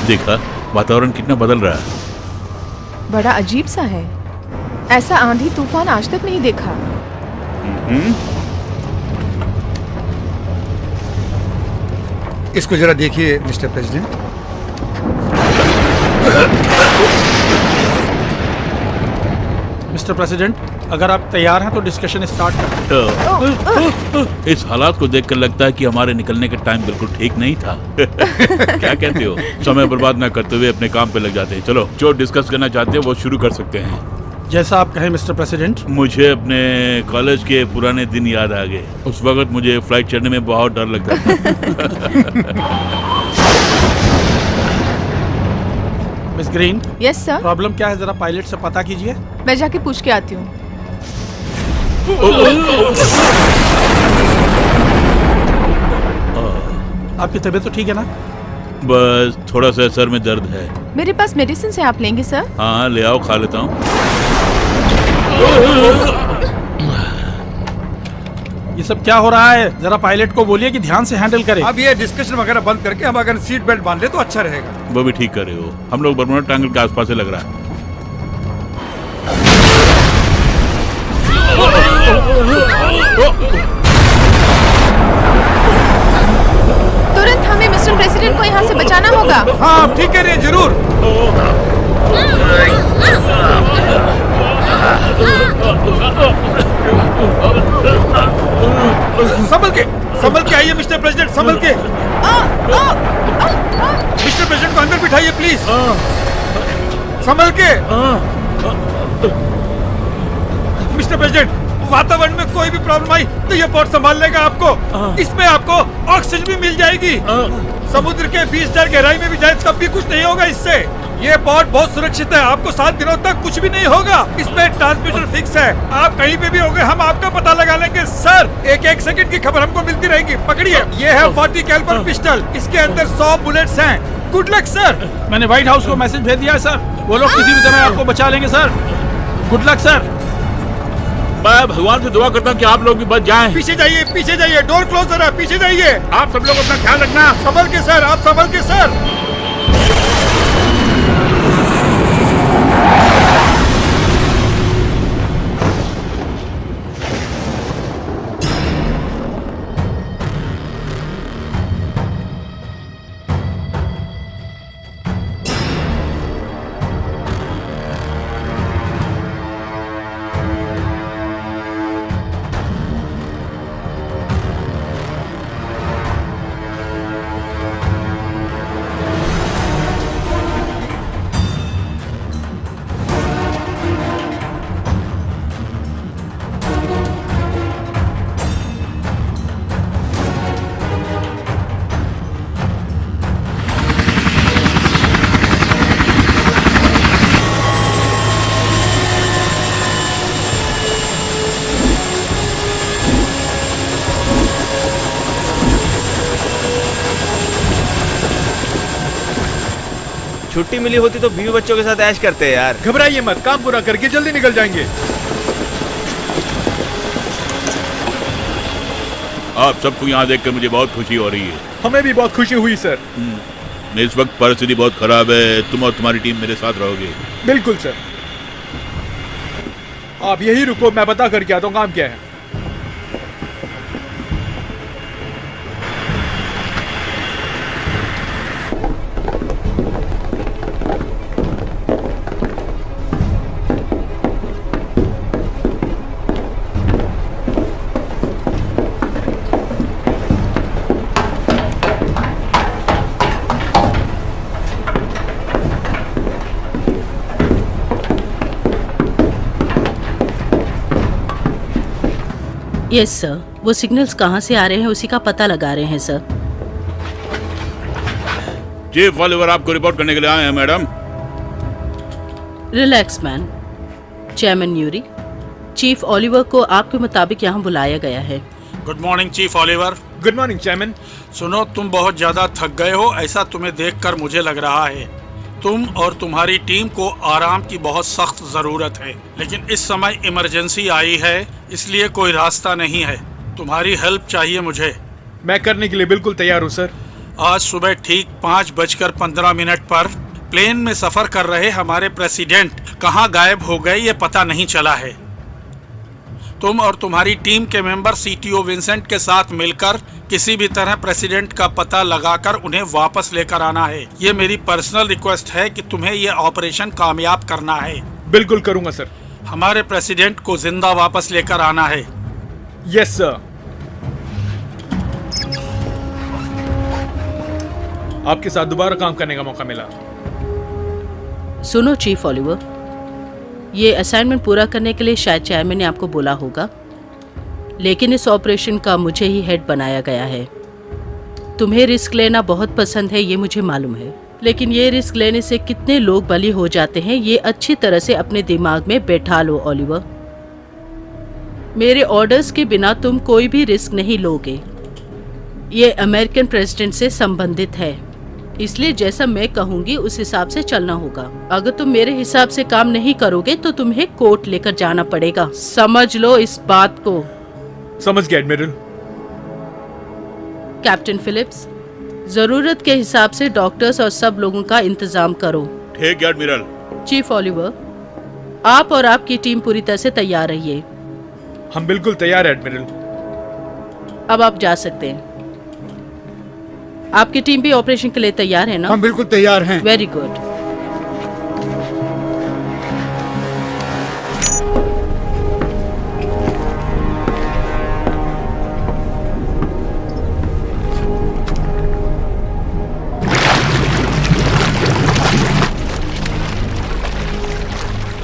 देखा, वातावरण कितना बदल रहा है। बड़ा अजीब सा है, ऐसा आंधी तूफान आज तक नहीं देखा। इसको जरा देखिए मिस्टर प्रेसिडेंट। मिस्टर प्रेसिडेंट, अगर आप तैयार हैं तो डिस्कशन स्टार्ट करें। इस हालात को देखकर लगता है कि हमारे निकलने का टाइम बिल्कुल ठीक नहीं था। क्या कहते हो? समय बर्बाद ना करते हुए अपने काम पे लग जाते हैं। चलो, जो डिस्कस करना चाहते हैं वो शुरू कर सकते हैं। जैसा आप कहें मिस्टर प्रेसिडेंट। मुझे अपने कॉलेज के पुराने दिन याद आ गए। उस वक्त मुझे फ्लाइट चढ़ने में बहुत डर लगता था। Miss green. Yes sir. Problem क्या है, जरा पायलट से पता कीजिए। मैं जाके पूछ के आती हूँ। आपकी तबीयत तो ठीक है ना? बस थोड़ा सा सर में दर्द है। मेरे पास मेडिसिन है, आप लेंगे सर? हाँ ले आओ, खा लेता हूँ। ये सब क्या हो रहा है? जरा पायलट को बोलिए कि ध्यान से हैंडल करे। अब ये डिस्कशन वगैरह बंद करके हम अगर सीट बेल्ट बांध ले तो अच्छा रहेगा। वो भी ठीक कर रहे हो। हम लोग बर्मुडा ट्रायंगल के आसपास से लग रहा है। तुरंत हमें मिस्टर प्रेसिडेंट को यहाँ से बचाना होगा। हाँ आप ठीक कह रहे हैं, जरूर। संभल के आइए मिस्टर प्रेसिडेंट, संभल के। मिस्टर प्रेसिडेंट को अंदर बिठाइए प्लीज। संभल के। मिस्टर प्रेसिडेंट, वातावरण में कोई भी प्रॉब्लम आई तो ये पोर्ट संभाल लेगा आपको। इसमें आपको ऑक्सीजन भी मिल जाएगी। समुद्र के 20 मीटर गहराई में भी जाए तब भी कुछ नहीं होगा इससे। ये पोर्ट बहुत सुरक्षित है, आपको 7 दिनों तक कुछ भी नहीं होगा। इसमें ट्रांसमीटर फिक्स है, आप कहीं पे भी होंगे हम आपका पता लगा लेंगे। सर, एक सेकंड की खबर हमको मिलती रहेगी। पकड़िए, ये है 40 कैलिबर पिस्टल, इसके अंदर 100 बुलेट्स हैं। Good luck sir. मैंने व्हाइट हाउस को मैसेज भेज दिया है सर, वो लोग किसी भी तरह आपको बचा लेंगे सर। Good luck sir. मैं भगवान से दुआ करता हूँ कि आप लोग भी बच जाएं। पीछे जाइए, डोर क्लोजर है, पीछे जाइए। आप सब लोग अपना ख्याल रखना। संभल के सर, आप संभल के सर। छुट्टी मिली होती तो बीवी बच्चों के साथ ऐश करते हैं यार। घबराइए मत, काम पूरा करके जल्दी निकल जाएंगे। आप सबको यहाँ देखकर मुझे बहुत खुशी हो रही है। हमें भी बहुत खुशी हुई सर। इस वक्त परिस्थिति बहुत खराब है, तुम और तुम्हारी टीम मेरे साथ रहोगे। बिल्कुल सर। आप यही रुको, मैं पता करके आता हूँ काम क्या है। यस सर, वो सिग्नल्स कहाँ से आ रहे हैं उसी का पता लगा रहे हैं सर। चीफ ओलिवर आपको रिपोर्ट करने के लिए आए हैं madam. Relax man. Chairman Yuri, chief Oliver को आपके मुताबिक यहाँ बुलाया गया है। Good morning chief Oliver. Good morning chairman. सुनो, तुम बहुत ज्यादा थक गए हो, ऐसा तुम्हें देखकर मुझे लग रहा है। तुम और तुम्हारी टीम को आराम की बहुत सख्त जरूरत है, लेकिन इस समय इमरजेंसी आई है, इसलिए कोई रास्ता नहीं है। तुम्हारी हेल्प चाहिए मुझे। मैं करने के लिए बिल्कुल तैयार हूँ सर। आज सुबह ठीक 5:15 पर प्लेन में सफर कर रहे हमारे प्रेसिडेंट कहां गायब हो गए ये पता नहीं चला है। तुम और तुम्हारी टीम के मेंबर सीटीओ विंसेंट के साथ मिलकर किसी भी तरह प्रेसिडेंट का पता लगाकर उन्हें वापस लेकर आना है। ये मेरी पर्सनल रिक्वेस्ट है कि तुम्हें ये ऑपरेशन कामयाब करना है। बिल्कुल करूंगा सर। हमारे प्रेसिडेंट को जिंदा वापस लेकर आना है। Yes sir. आपके साथ दोबारा काम करने का मौका मिला। सुनो चीफ ओलिवर, ये असाइनमेंट पूरा करने के लिए शायद चेयरमैन ने आपको बोला होगा, लेकिन इस ऑपरेशन का मुझे ही हेड बनाया गया है। तुम्हें रिस्क लेना बहुत पसंद है, ये मुझे मालूम है, लेकिन ये रिस्क लेने से कितने लोग बली हो जाते हैं ये अच्छी तरह से अपने दिमाग में बैठा लो ओलिवर। मेरे ऑर्डर्स के बिना तुम कोई भी रिस्क नहीं लोगे। ये अमेरिकन प्रेसिडेंट से संबंधित है, इसलिए जैसा मैं कहूंगी उस हिसाब से चलना होगा। अगर तुम मेरे हिसाब से काम नहीं करोगे तो तुम्हें कोर्ट लेकर जाना पड़ेगा। समझ लो इस बात को। समझ गया एडमिरल। कैप्टन फिलिप्स, जरूरत के हिसाब से डॉक्टर्स और सब लोगों का इंतजाम करो। ठीक है एडमिरल। चीफ ओलिवर, आप और आपकी टीम पूरी तरह से तैयार रहिए। हम बिल्कुल तैयार है एडमिरल। अब आप जा सकते हैं। आपकी टीम भी ऑपरेशन के लिए तैयार है ना? हम बिल्कुल तैयार हैं। Very good.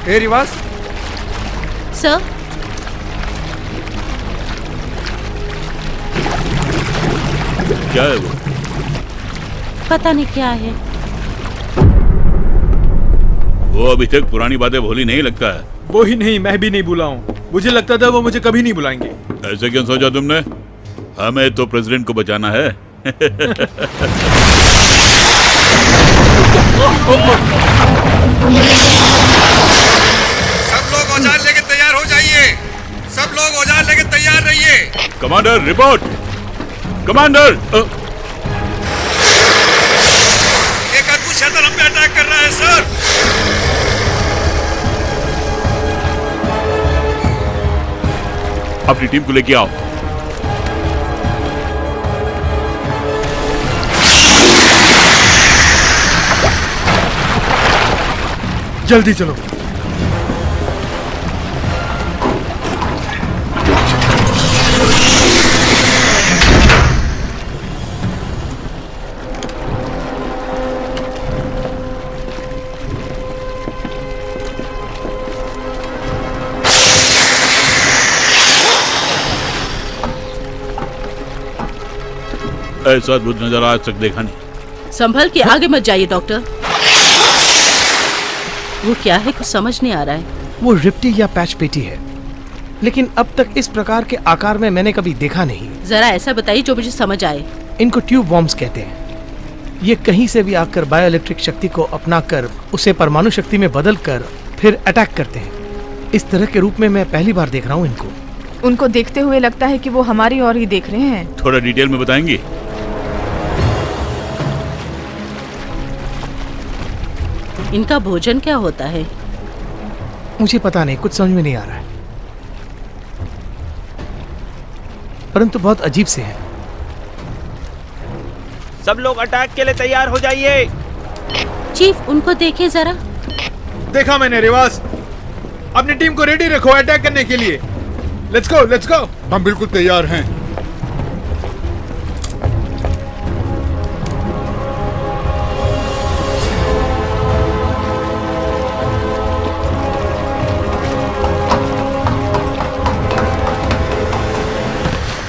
Hey Rivas, sir, क्या है वो? पता नहीं क्या है। वो अभी तक पुरानी बातें भूली नहीं लगता है। वो ही नहीं, मैं भी नहीं भूला हूँ। मुझे लगता था वो मुझे कभी नहीं बुलाएंगे। ऐसे क्यों सोचा तुमने? हमें तो प्रेसिडेंट को बचाना है। सब लोग औजार लेके तैयार हो जाइए। सब लोग औजार लेके तैयार रहिए। Commander report. कमांडर, एक अद्भुत शैतान हम पे अटैक कर रहा है सर। अपनी टीम को लेके आओ। जल्दी चलो। ऐसा अद्भुत नजारा आज तक देखा नहीं। संभल के आगे मत जाइए डॉक्टर। वो क्या है, कुछ समझ नहीं आ रहा है। वो रिप्टी या पैच पेटी है, लेकिन अब तक इस प्रकार के आकार में मैंने कभी देखा नहीं। जरा ऐसा बताइए जो मुझे समझ आए। इनको ट्यूब बॉम्ब्स कहते हैं। ये कहीं से भी आकर बायोइलेक्ट्रिक शक्ति को अपनाकर उसे परमाणु शक्ति में बदल कर फिर अटैक करते हैं। इस तरह के रूप में मैं पहली बार देख रहा हूँ इनको। उनको देखते हुए लगता है कि वो हमारी ओर ही देख रहे हैं। थोड़ा डिटेल में बताएंगे? इनका भोजन क्या होता है? मुझे पता नहीं, कुछ समझ में नहीं आ रहा है, परंतु बहुत अजीब से है। सब लोग अटैक के लिए तैयार हो जाइए। चीफ, उनको देखिए जरा। देखा मैंने रिवास। अपनी टीम को रेडी रखो अटैक करने के लिए। लेट्स गो, लेट्स गो। हम बिल्कुल तैयार हैं।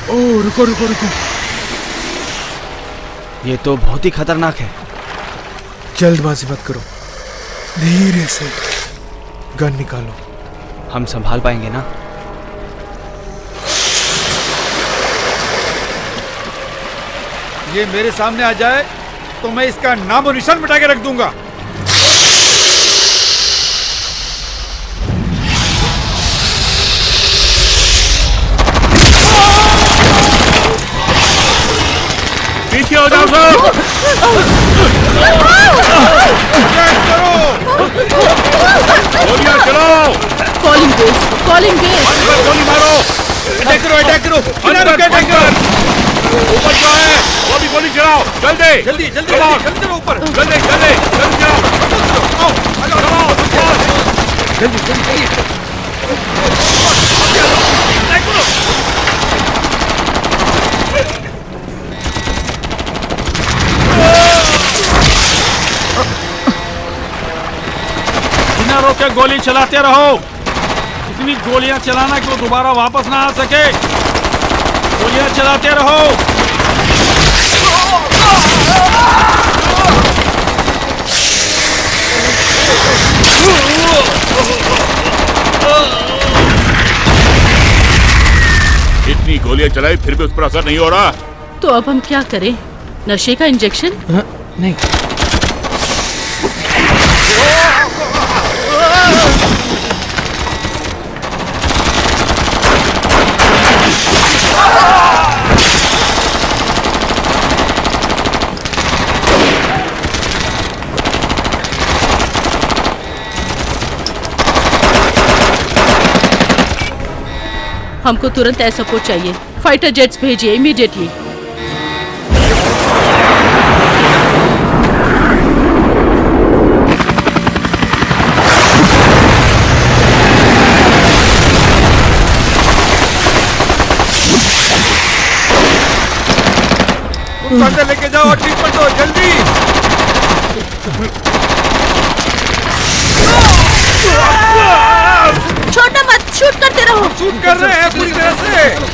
ओ रुको रुको रुको, ये तो बहुत ही खतरनाक है। जल्दबाजी मत करो, धीरे से गन निकालो। हम संभाल पाएंगे ना? ये मेरे सामने आ जाए तो मैं इसका नामो निशान मिटा के रख दूंगा। पीछे पीछे हो जाओ सब। गोलियां चलाओ। Calling base, calling base. गोली मारो। अटैक करो, अटैक करो, बिना रुके अटैक करो। ऊपर जो है वो भी गोली चलाओ। जल्दी जल्दी जल्दी Come on. जल्दी करो ऊपर। जल्दी जल्दी जल्दी चलाओ। जल्दी जल्दी अटैक करो। बिना रोके गोली चलाते रहो। इतनी गोलियां चलाना कि वो दोबारा वापस ना आ सके। गोलियां चलाते रहो। इतनी गोलियां चलाई फिर भी उस पर असर नहीं हो रहा। तो अब हम क्या करें? नशे का इंजेक्शन? हाँ, नहीं। हमको तुरंत एयर सपोर्ट चाहिए। फाइटर जेट्स भेजिए इमीडिएटली। उनको अंदर लेके जाओ और ट्रीटमेंट दो जल्दी। छोड़ना मत, शूट करते रहो। शूट कर रहे हैं पूरी तरह से।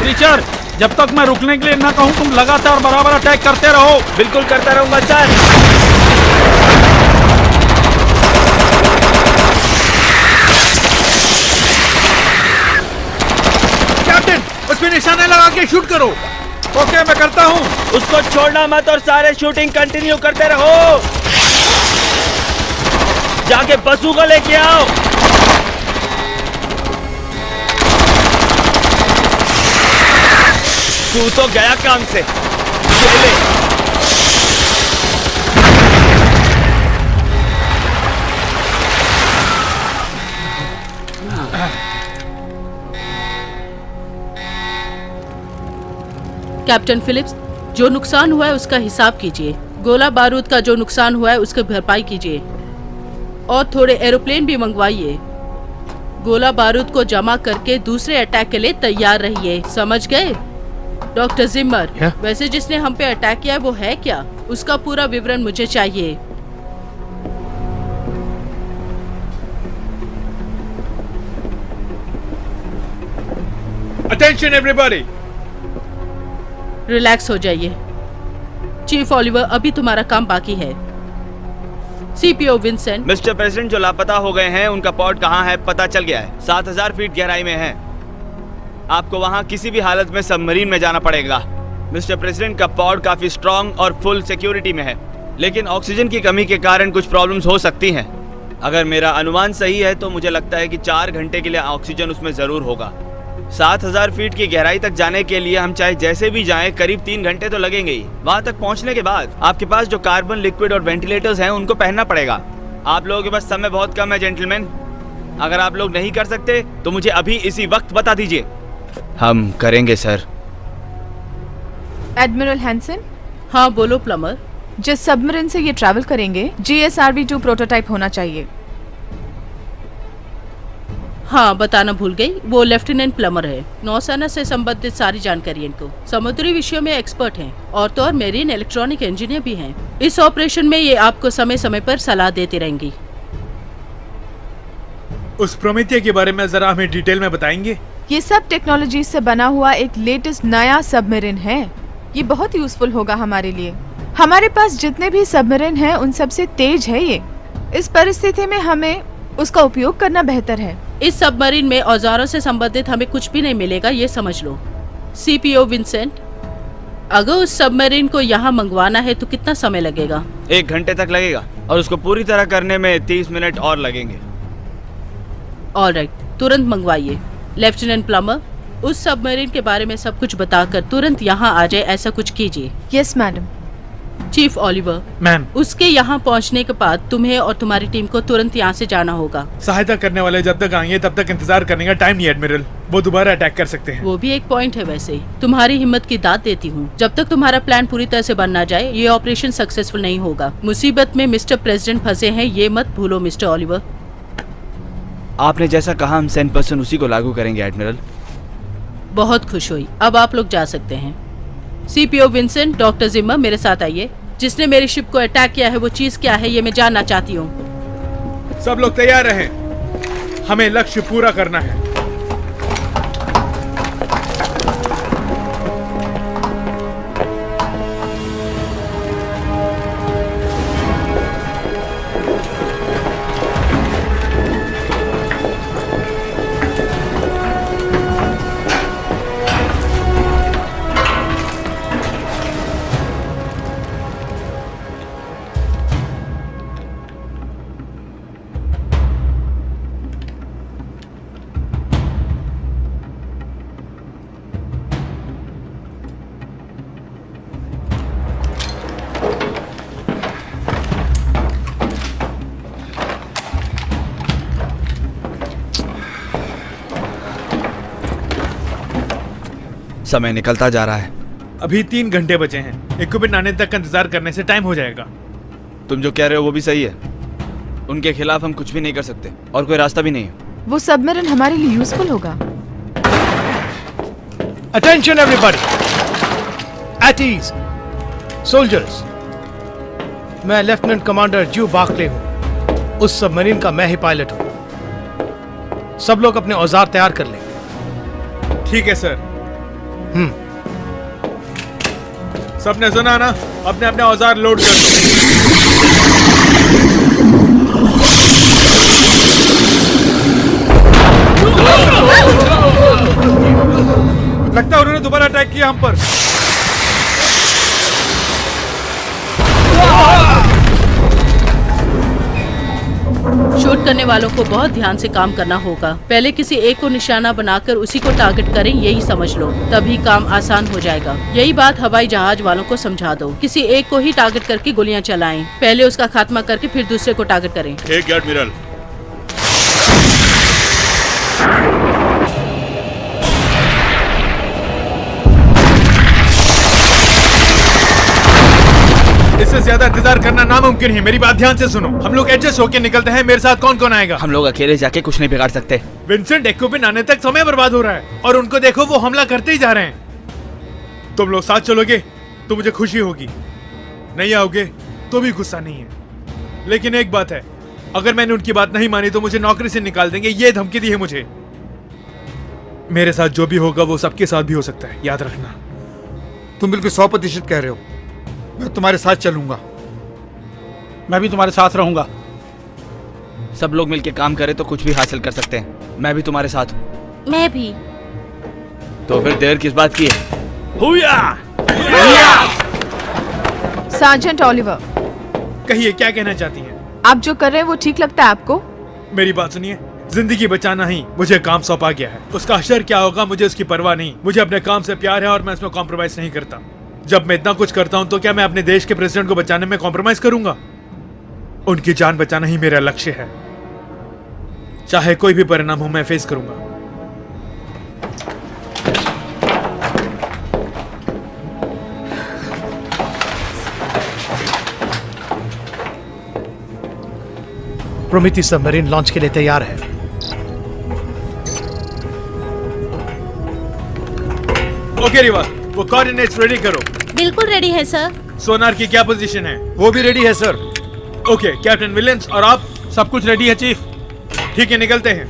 टीचर, जब तक मैं रुकने के लिए ना कहूँ तुम लगातार बराबर अटैक करते रहो। बिल्कुल करता रहूंगा सर। कैप्टन, उसमें निशाना लगा के शूट करो। ओके, मैं करता हूँ। उसको छोड़ना मत और सारे शूटिंग कंटिन्यू करते रहो। जाके बसू को लेके आओ। तू तो गया काम से। ये ले। कैप्टन फिलिप्स, जो नुकसान हुआ है उसका हिसाब कीजिए। गोला बारूद का जो नुकसान हुआ है उसकी भरपाई कीजिए और थोड़े एरोप्लेन भी मंगवाइए। गोला बारूद को जमा करके दूसरे अटैक के लिए तैयार रहिए, समझ गए? डॉक्टर जिम्मर, वैसे जिसने हम पे अटैक किया है वो है क्या? उसका पूरा विवरण मुझे चाहिए। Attention everybody. रिलैक्स हो जाइए। चीफ ओलिवर, अभी तुम्हारा काम बाकी है। CPO Vincent. मिस्टर प्रेसिडेंट, जो लापता हो गए हैं उनका पॉड कहाँ है पता चल गया है। 7000 फीट गहराई में है। आपको वहाँ किसी भी हालत में सबमरीन में जाना पड़ेगा। मिस्टर प्रेसिडेंट का पॉड काफी स्ट्रॉन्ग और फुल सिक्योरिटी में है, लेकिन ऑक्सीजन की कमी के कारण कुछ प्रॉब्लम्स हो सकती हैं। अगर मेरा अनुमान सही है तो मुझे लगता है कि 4 घंटे के लिए ऑक्सीजन उसमें जरूर होगा। 7000 फीट की गहराई तक जाने के लिए हम चाहे जैसे भी जाएं करीब 3 घंटे तो लगेंगे ही। वहां तक पहुंचने के बाद आपके पास जो कार्बन लिक्विड और वेंटिलेटर्स हैं उनको पहनना पड़ेगा। आप लोगों के पास समय बहुत कम है जेंटलमैन। अगर आप लोग नहीं कर सकते तो मुझे अभी इसी वक्त बता दीजिए। हम करेंगे सर। एडमिरल हैंसन, हाँ बोलो प्लमर। जिस सबमरीन से ये ट्रैवल करेंगे GSRB-2 प्रोटोटाइप होना चाहिए। हाँ बताना भूल गई, वो लेफ्टिनेंट प्लमर है। नौसेना से संबंधित सारी जानकारी इनको। समुद्री विषयों में एक्सपर्ट हैं और तो और मेरीन इलेक्ट्रॉनिक इंजीनियर भी हैं। इस ऑपरेशन में ये आपको समय समय पर सलाह देती रहेंगी। उस प्रोमेथिया के बारे में जरा हमें डिटेल में बताएंगे? ये सब टेक्नोलॉजी से बना हुआ एक लेटेस्ट नया सबमरीन है। ये बहुत यूजफुल होगा हमारे लिए। हमारे पास जितने भी सबमरीन हैं उन सबसे तेज है ये। इस परिस्थिति में हमें उसका उपयोग करना बेहतर है। इस सबमरीन में औजारों से संबंधित हमें कुछ भी नहीं मिलेगा, ये समझ लो। सीपीओ विंसेंट, अगर उस सबमरीन को यहाँ मंगवाना है तो कितना समय लगेगा? 1 घंटे तक लगेगा और उसको पूरी तरह करने में 30 मिनट और लगेंगे। ऑलराइट, तुरंत मंगवाइए। लेफ्टिनेंट प्लमर, उस सबमरीन के बारे में सब कुछ बताकर तुरंत यहाँ आ जाए, ऐसा कुछ कीजिए। Yes madam. Chief Oliver, ma'am, उसके यहाँ पहुँचने के बाद तुम्हें और तुम्हारी टीम को तुरंत यहाँ से जाना होगा। सहायता करने वाले जब तक आएंगे तब तक इंतजार करने का टाइम नहीं एडमिरल, वो दोबारा अटैक कर सकते हैं। वो भी एक पॉइंट है। वैसे तुम्हारी हिम्मत की दाद देती हूँ। जब तक तुम्हारा प्लान पूरी तरह से बन ना जाए ये ऑपरेशन सक्सेसफुल नहीं होगा। मुसीबत में मिस्टर प्रेसिडेंट फंसे हैं, ये मत भूलो मिस्टर ओलिवर। आपने जैसा कहा हम 100% उसी को लागू करेंगे एडमिरल। बहुत खुश हुई, अब आप लोग जा सकते हैं। सीपीओ विंसेंट, डॉक्टर जिम्मा, मेरे साथ आइए। जिसने मेरी शिप को अटैक किया है वो चीज क्या है ये मैं जानना चाहती हूँ। सब लोग तैयार रहें, हमें लक्ष्य पूरा करना है। समय निकलता जा रहा है। अभी 3 घंटे बचे हैं। इक्विपमेंट आने तक का इंतजार करने से टाइम हो जाएगा। तुम जो कह रहे हो वो भी सही है। उनके खिलाफ हम कुछ भी नहीं कर सकते और कोई रास्ता भी नहीं है। वो सबमरीन हमारे लिए यूजफुल होगा। Attention everybody, at ease soldiers. मैं लेफ्टिनेंट कमांडर ज्यू बार्कले हूं। उस सबमरीन का मैं ही पायलट हूं। सब लोग अपने औजार तैयार कर लें। ठीक है सर। सबने सुना ना, अपने अपने औजार लोड कर दो। लगता है उन्होंने दोबारा अटैक किया हम पर। शूट करने वालों को बहुत ध्यान से काम करना होगा। पहले किसी एक को निशाना बनाकर उसी को टारगेट करें, यही समझ लो, तभी काम आसान हो जाएगा। यही बात हवाई जहाज वालों को समझा दो। किसी एक को ही टारगेट करके गोलियां चलाएं। पहले उसका खात्मा करके फिर दूसरे को टारगेट करें। ठीक है एडमिरल। इससे ज्यादा इंतजार करना नामुमकिन है। मेरी बात ध्यान से सुनो। हम लोग एडजस्ट होकर निकलते हैं। मेरे साथ कौन कौन आएगा? हम लोग अकेले जाके कुछ नहीं बिगाड़ सकते। विंसेंट, इक्विपमेंट आने तक समय बर्बाद हो रहा है और उनको देखो, वो हमला करते ही जा रहे हैं। तुम लोग साथ चलोगे तो मुझे खुशी होगी, नहीं आओगे तो भी गुस्सा नहीं है। लेकिन एक बात है, अगर मैंने उनकी बात नहीं मानी तो मुझे नौकरी से निकाल देंगे, ये धमकी दी है मुझे। मेरे साथ जो भी होगा वो सबके साथ भी हो सकता है, याद रखना। तुम बिल्कुल 100% कह रहे हो। मैं तुम्हारे साथ चलूंगा। मैं भी तुम्हारे साथ रहूंगा। सब लोग मिलके काम करें तो कुछ भी हासिल कर सकते हैं। मैं भी तुम्हारे साथ हूँ। मैं भी। तो फिर देर किस बात की है? हुया! सार्जेंट ओलिवर, कहिए, क्या कहना चाहती हैं? आप जो कर रहे हैं वो ठीक लगता है आपको? मेरी बात सुनिए, जिंदगी बचाना ही मुझे काम सौंपा गया है। उसका असर क्या होगा मुझे उसकी परवाह नहीं। मुझे अपने काम से प्यार है और मैं इसमें कॉम्प्रोमाइज नहीं करता। जब मैं इतना कुछ करता हूं तो क्या मैं अपने देश के प्रेसिडेंट को बचाने में कॉम्प्रोमाइज करूंगा? उनकी जान बचाना ही मेरा लक्ष्य है। चाहे कोई भी परिणाम हो, मैं फेस करूंगा। प्रोमिथी सबमरीन लॉन्च के लिए तैयार है। ओके रिवा, वो कोऑर्डिनेट्स रेडी करो। बिल्कुल रेडी है सर। सोनार की क्या पोजीशन है? वो भी रेडी है सर। ओके, कैप्टन विलियम्स और आप? सब कुछ रेडी है चीफ। ठीक है, निकलते हैं।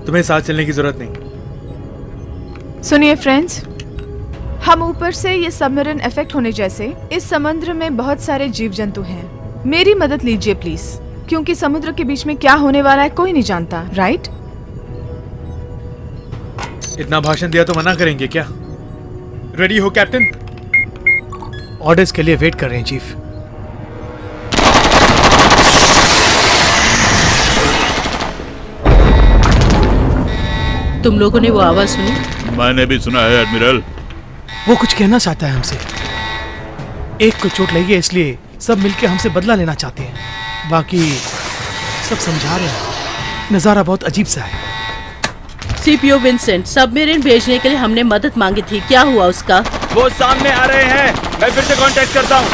तुम्हें साथ चलने की जरूरत नहीं। सुनिए फ्रेंड्स, हम ऊपर से ये सबमरीन इफेक्ट होने जैसे इस समुद्र में बहुत सारे जीव जंतु हैं। मेरी मदद लीजिए प्लीज। क्योंकि समुद्र के बीच में क्या होने वाला है कोई नहीं जानता, राइट? इतना भाषण दिया तो मना करेंगे क्या? रेडी हो कैप्टन? ऑर्डर्स के लिए वेट कर रहे हैं चीफ। तुम लोगों ने वो आवाज सुनी? मैंने भी सुना है एडमिरल। वो कुछ कहना चाहता है हमसे। एक को चोट लगी है इसलिए सब मिलके हमसे बदला लेना चाहते हैं, बाकी सब समझा रहे हैं। नजारा बहुत अजीब सा है। सीपीओ विंसेंट, सबमरीन भेजने के लिए हमने मदद मांगी थी, क्या हुआ उसका? वो सामने आ रहे हैं, मैं फिर से कांटेक्ट करता हूँ।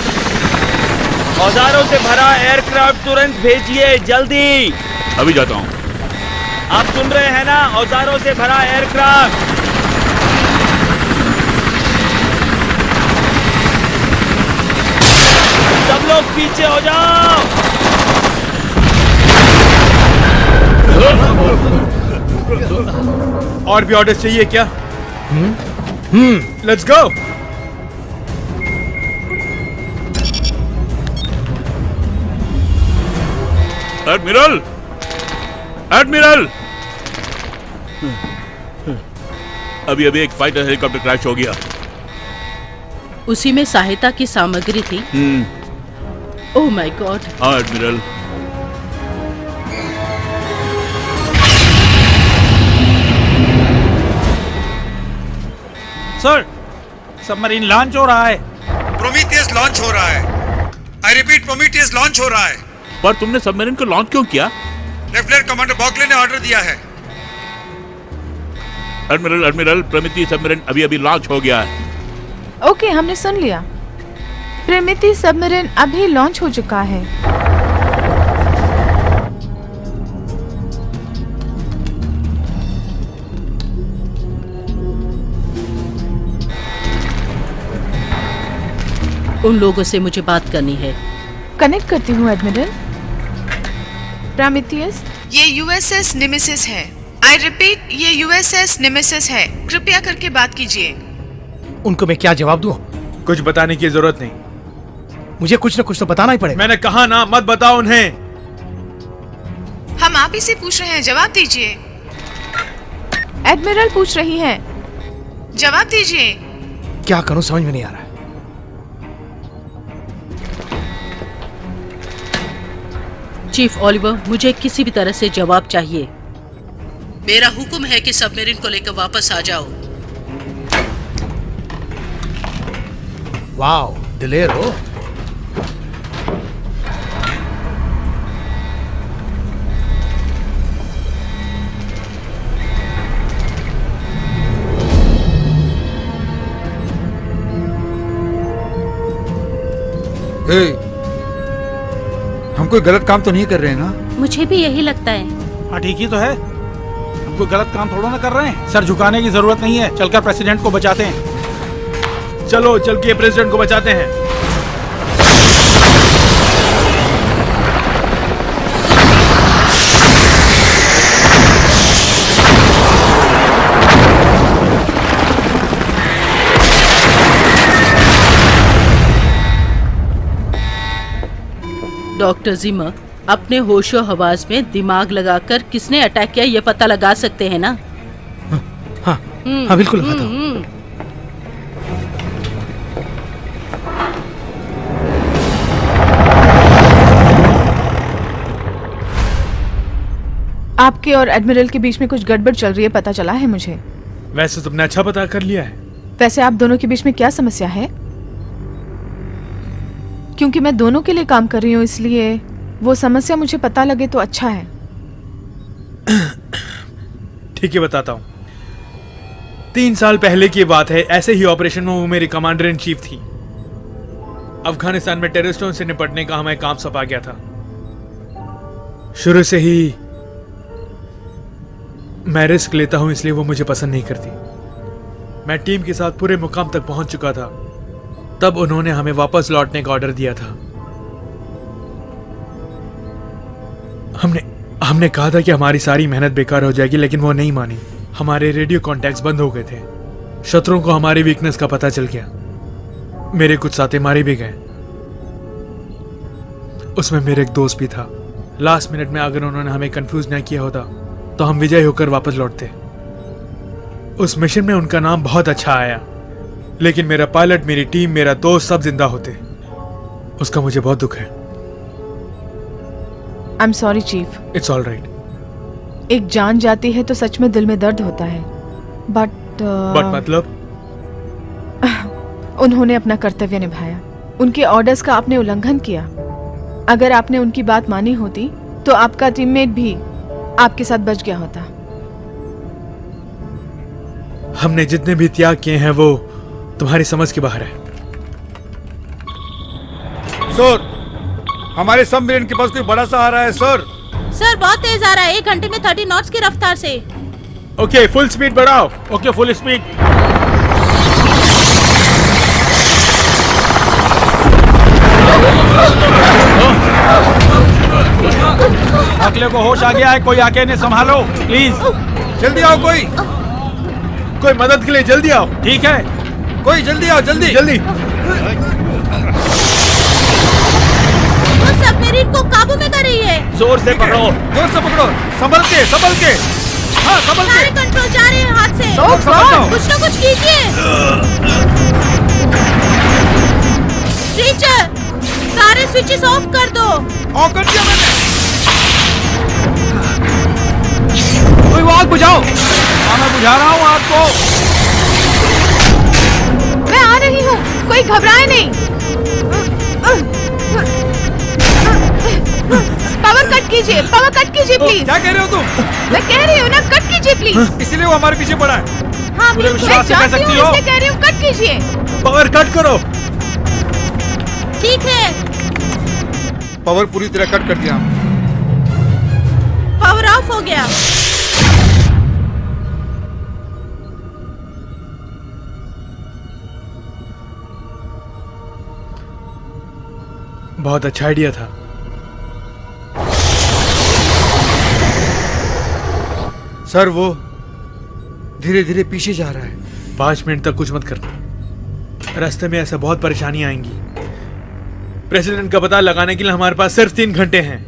औजारों से भरा एयरक्राफ्ट तुरंत भेजिए, जल्दी। अभी जाता हूँ। आप सुन रहे हैं ना, औजारों से भरा एयरक्राफ्ट। सब लोग पीछे हो जाओ। और भी ऑर्डर्स चाहिए क्या? Let's go. एडमिरल, एडमिरल, अभी अभी एक फाइटर हेलीकॉप्टर क्रैश हो गया। उसी में सहायता की सामग्री थी। Oh my God. हाँ एडमिरल। सर, सबमरीन लॉन्च हो रहा है। प्रोमीथियस लॉन्च हो रहा है। आई रिपीट, प्रोमीथियस लॉन्च हो रहा है। पर तुमने सबमरीन को लॉन्च क्यों किया? लेफ्टिनेंट कमांडर बॉकले ने ऑर्डर दिया है। एडमिरल, एडमिरल, प्रोमीथियस सबमरीन अभी अभी लॉन्च हो गया है। ओके, हमने सुन लिया। प्रोमीथियस सबमरीन अभी लॉन्च हो चुका है। उन लोगों से मुझे बात करनी है। कनेक्ट करती हूँ एडमिरल। प्रोमीथियस, ये यूएसएस नेमेसिस है। आई रिपीट, ये यूएसएस नेमेसिस है। कृपया करके बात कीजिए। उनको मैं क्या जवाब दूं? कुछ बताने की जरूरत नहीं। मुझे कुछ न कुछ तो बताना ही पड़ेगा। मैंने कहा ना, मत बताओ उन्हें। हम आप ही से पूछ रहे हैं, जवाब दीजिए। एडमिरल पूछ रही हैं, जवाब दीजिए। क्या करूं समझ में नहीं आ रहा है। चीफ ओलिवर, मुझे किसी भी तरह से जवाब चाहिए। मेरा हुक्म है कि सबमरीन को लेकर वापस आ जाओ। वाओ, दिलेर हो। हम कोई गलत काम तो नहीं कर रहे हैं ना? मुझे भी यही लगता है। हाँ ठीक ही तो है, हम कोई गलत काम थोड़ा ना कर रहे हैं। सर झुकाने की जरूरत नहीं है, चलकर प्रेसिडेंट को बचाते हैं। चलो चल के प्रेसिडेंट को बचाते हैं। डॉक्टर जिमर, अपने होशो हवास में दिमाग लगाकर किसने अटैक किया ये पता लगा सकते हैं ना? हाँ, हाँ बिल्कुल लगाता हूं। आपके और एडमिरल के बीच में कुछ गड़बड़ चल रही है, पता चला है मुझे। वैसे तुमने अच्छा पता कर लिया है। वैसे आप दोनों के बीच में क्या समस्या है? क्योंकि मैं दोनों के लिए काम कर रही हूँ, इसलिए वो समस्या मुझे पता लगे तो अच्छा है। ठीक है, बताता हूँ। 3 साल पहले की बात है, ऐसे ही ऑपरेशन में वो मेरी कमांडर इन चीफ थी। अफगानिस्तान में टेररिस्टों से निपटने का हमें काम सौंपा गया था। शुरू से ही मैं रिस्क लेता हूं, इसलिए वो मुझे पसंद नहीं करती। मैं टीम के साथ पूरे मुकाम तक पहुंच चुका था, तब उन्होंने हमें वापस लौटने का ऑर्डर दिया था। हमने कहा था कि हमारी सारी मेहनत बेकार हो जाएगी, लेकिन वो नहीं मानी। हमारे रेडियो कॉन्टैक्ट्स बंद हो गए थे। शत्रुओं को हमारी वीकनेस का पता चल गया। मेरे कुछ साथी मारे भी गए। उसमें मेरे एक दोस्त भी था। लास्ट मिनट में अगर उन्होंने हमें कंफ्यूज ना किया होता तो हम विजय होकर वापस लौटते। उस मिशन में उनका नाम बहुत अच्छा आया, लेकिन मेरा पायलट, मेरी टीम, मेरा दोस्त सब जिंदा होते। उसका मुझे बहुत दुख है। I am sorry chief. It's all right. एक जान जाती है तो सच में दिल में दर्द होता है, बट मतलब उन्होंने अपना कर्तव्य निभाया। उनके ऑर्डर्स का आपने उल्लंघन किया। अगर आपने उनकी बात मानी होती तो आपका टीममेट भी आपके साथ बच गया होता। हमने जितने भी त्याग किए हैं वो तुम्हारी समझ के बाहर है। सर, हमारे सबमरीन के पास कोई बड़ा सहारा है सर। सर बहुत तेज आ रहा है, 1 घंटे में 30 नॉट्स की रफ्तार से। ओके, फुल स्पीड बढ़ाओ। Okay, full speed. अगले को होश आ गया है, कोई आके इन्हें संभालो प्लीज। जल्दी आओ, कोई मदद के लिए जल्दी आओ। ठीक है, कोई जल्दी आओ, जल्दी जल्दी। वो सबमरीन को काबू में कर रही है। जोर से पकड़ो। जोर से पकड़ो, संभल के, संभल के। हाँ, संभल सारे के। कंट्रोल जा रहे हैं हाथ से। सब लोग समझ जाओ। कुछ ना कुछ कीजिए। टीचर, सारे स्विचेस ऑफ कर दो। ऑफ कर दिया मैंने। कोई वो आग बुझाओ। हाँ, मैं बुझा रहा हूँ आग को। मैं आ रही हूँ, कोई घबराए नहीं। पावर कट कीजिए, पावर कट कीजिए प्लीज। क्या कह रहे हो तुम? मैं कह रही हूँ ना, कट कीजिए प्लीज। इसीलिए वो हमारे पीछे पड़ा है। हाँ, पूरे मैं विश्वास से कह जानती सकती हूँ, हो। इसलिए कह रही हूँ, कट कीजिए। पावर कट करो। ठीक है, पावर पूरी तरह कट कर दिया हमने। पावर ऑफ हो गया। बहुत अच्छा आइडिया था। सर, वो धीरे धीरे पीछे जा रहा है। 5 मिनट तक कुछ मत करना। रास्ते में ऐसा बहुत परेशानियां आएंगी। प्रेसिडेंट का पता लगाने के लिए हमारे पास सिर्फ 3 घंटे हैं।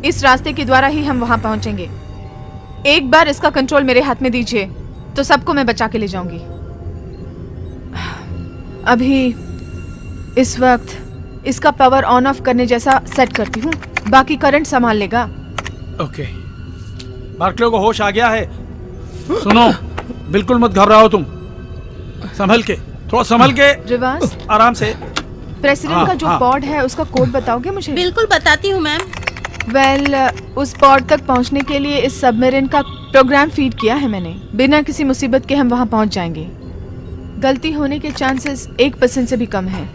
इस रास्ते के द्वारा ही हम वहां पहुंचेंगे। एक बार इसका कंट्रोल मेरे हाथ में दीजिए तो सबको मैं बचा के ले जाऊंगी। अभी इस वक्त इसका पावर ऑन ऑफ करने जैसा सेट करती हूँ, बाकी करंट संभाल लेगा। ओके। बार्कले को होश आ गया है। सुनो, बिल्कुल मत घबराओ तुम। संभल के, थोड़ा संभल के, रिवाज, आराम से। प्रेसिडेंट का जो हाँ। पॉड है उसका कोड बताओगे मुझे? बिल्कुल बताती हूँ मैम। वेल, उस पॉड तक पहुंचने के लिए इस सबमरीन का प्रोग्राम फीड किया है मैंने। बिना किसी मुसीबत के हम वहां पहुंच जाएंगे। गलती होने के चांसेस 1% से भी कम है।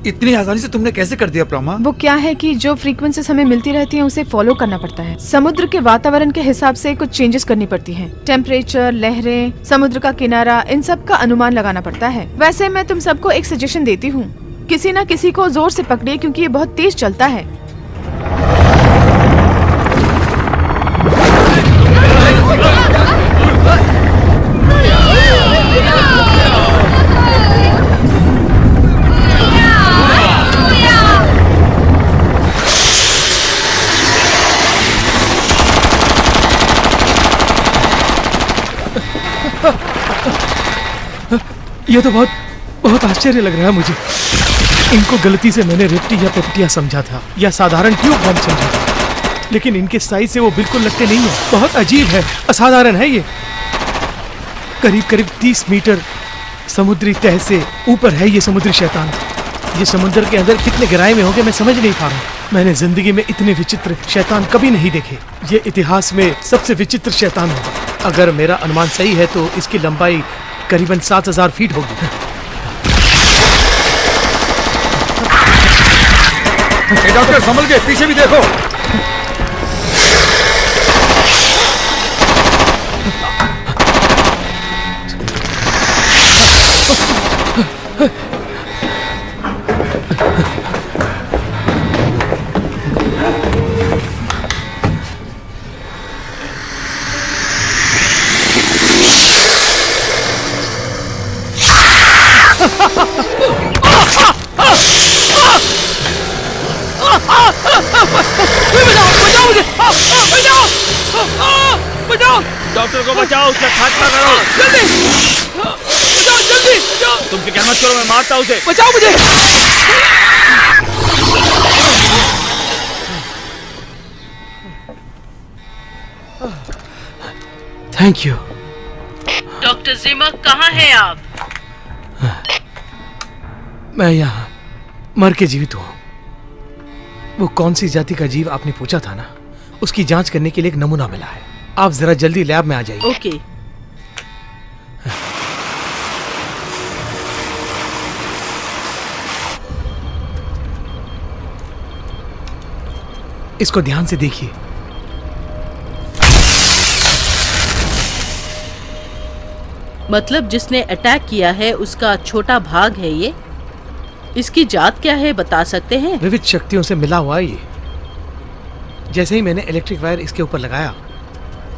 इतनी आसानी से तुमने कैसे कर दिया प्रमा? वो क्या है कि जो फ्रीक्वेंसीज हमें मिलती रहती हैं उसे फॉलो करना पड़ता है। समुद्र के वातावरण के हिसाब से कुछ चेंजेस करनी पड़ती हैं। टेम्परेचर, लहरें, समुद्र का किनारा, इन सब का अनुमान लगाना पड़ता है। वैसे मैं तुम सबको एक सजेशन देती हूँ, किसी ना किसी को जोर से पकड़िए क्योंकि ये बहुत तेज चलता है। ये तो बहुत आश्चर्य लग रहा है मुझे। इनको गलती से मैंने रेप्टी या पेप्टिया समझा था या साधारण ट्यूब बम समझा था, लेकिन इनके साइज से वो बिल्कुल लगते नहीं है। बहुत अजीब है, असाधारण है ये। करीब करीब 30 मीटर समुद्री तह से ऊपर है ये समुद्री शैतान। ये समुद्र के अंदर कितने गहराई में होंगे मैं समझ नहीं पा रहा हूँ। मैंने जिंदगी में इतने विचित्र शैतान कभी नहीं देखे। ये इतिहास में सबसे विचित्र शैतान होगा। अगर मेरा अनुमान सही है तो इसकी लंबाई करीबन 7000 फीट होगी। डॉक्टर, संभल के, पीछे भी देखो। डॉक्टर को बचाओ, उसका खात्मा करो। जल्दी बचाओ, जल्दी बचाओ। तुम फिक्र मत करो, मैं मारता हूँ उसे। बचाओ मुझे। Thank you. डॉक्टर जिमर, कहाँ हैं आप? मैं यहाँ मर के जीवित हूँ। वो कौन सी जाति का जीव आपने पूछा था ना, उसकी जांच करने के लिए एक नमूना मिला है। आप जरा जल्दी लैब में आ जाइए। ओके। इसको ध्यान से देखिए। मतलब जिसने अटैक किया है उसका छोटा भाग है ये? इसकी जात क्या है, बता सकते हैं? विविध शक्तियों से मिला हुआ है ये। जैसे ही मैंने इलेक्ट्रिक वायर इसके ऊपर लगाया,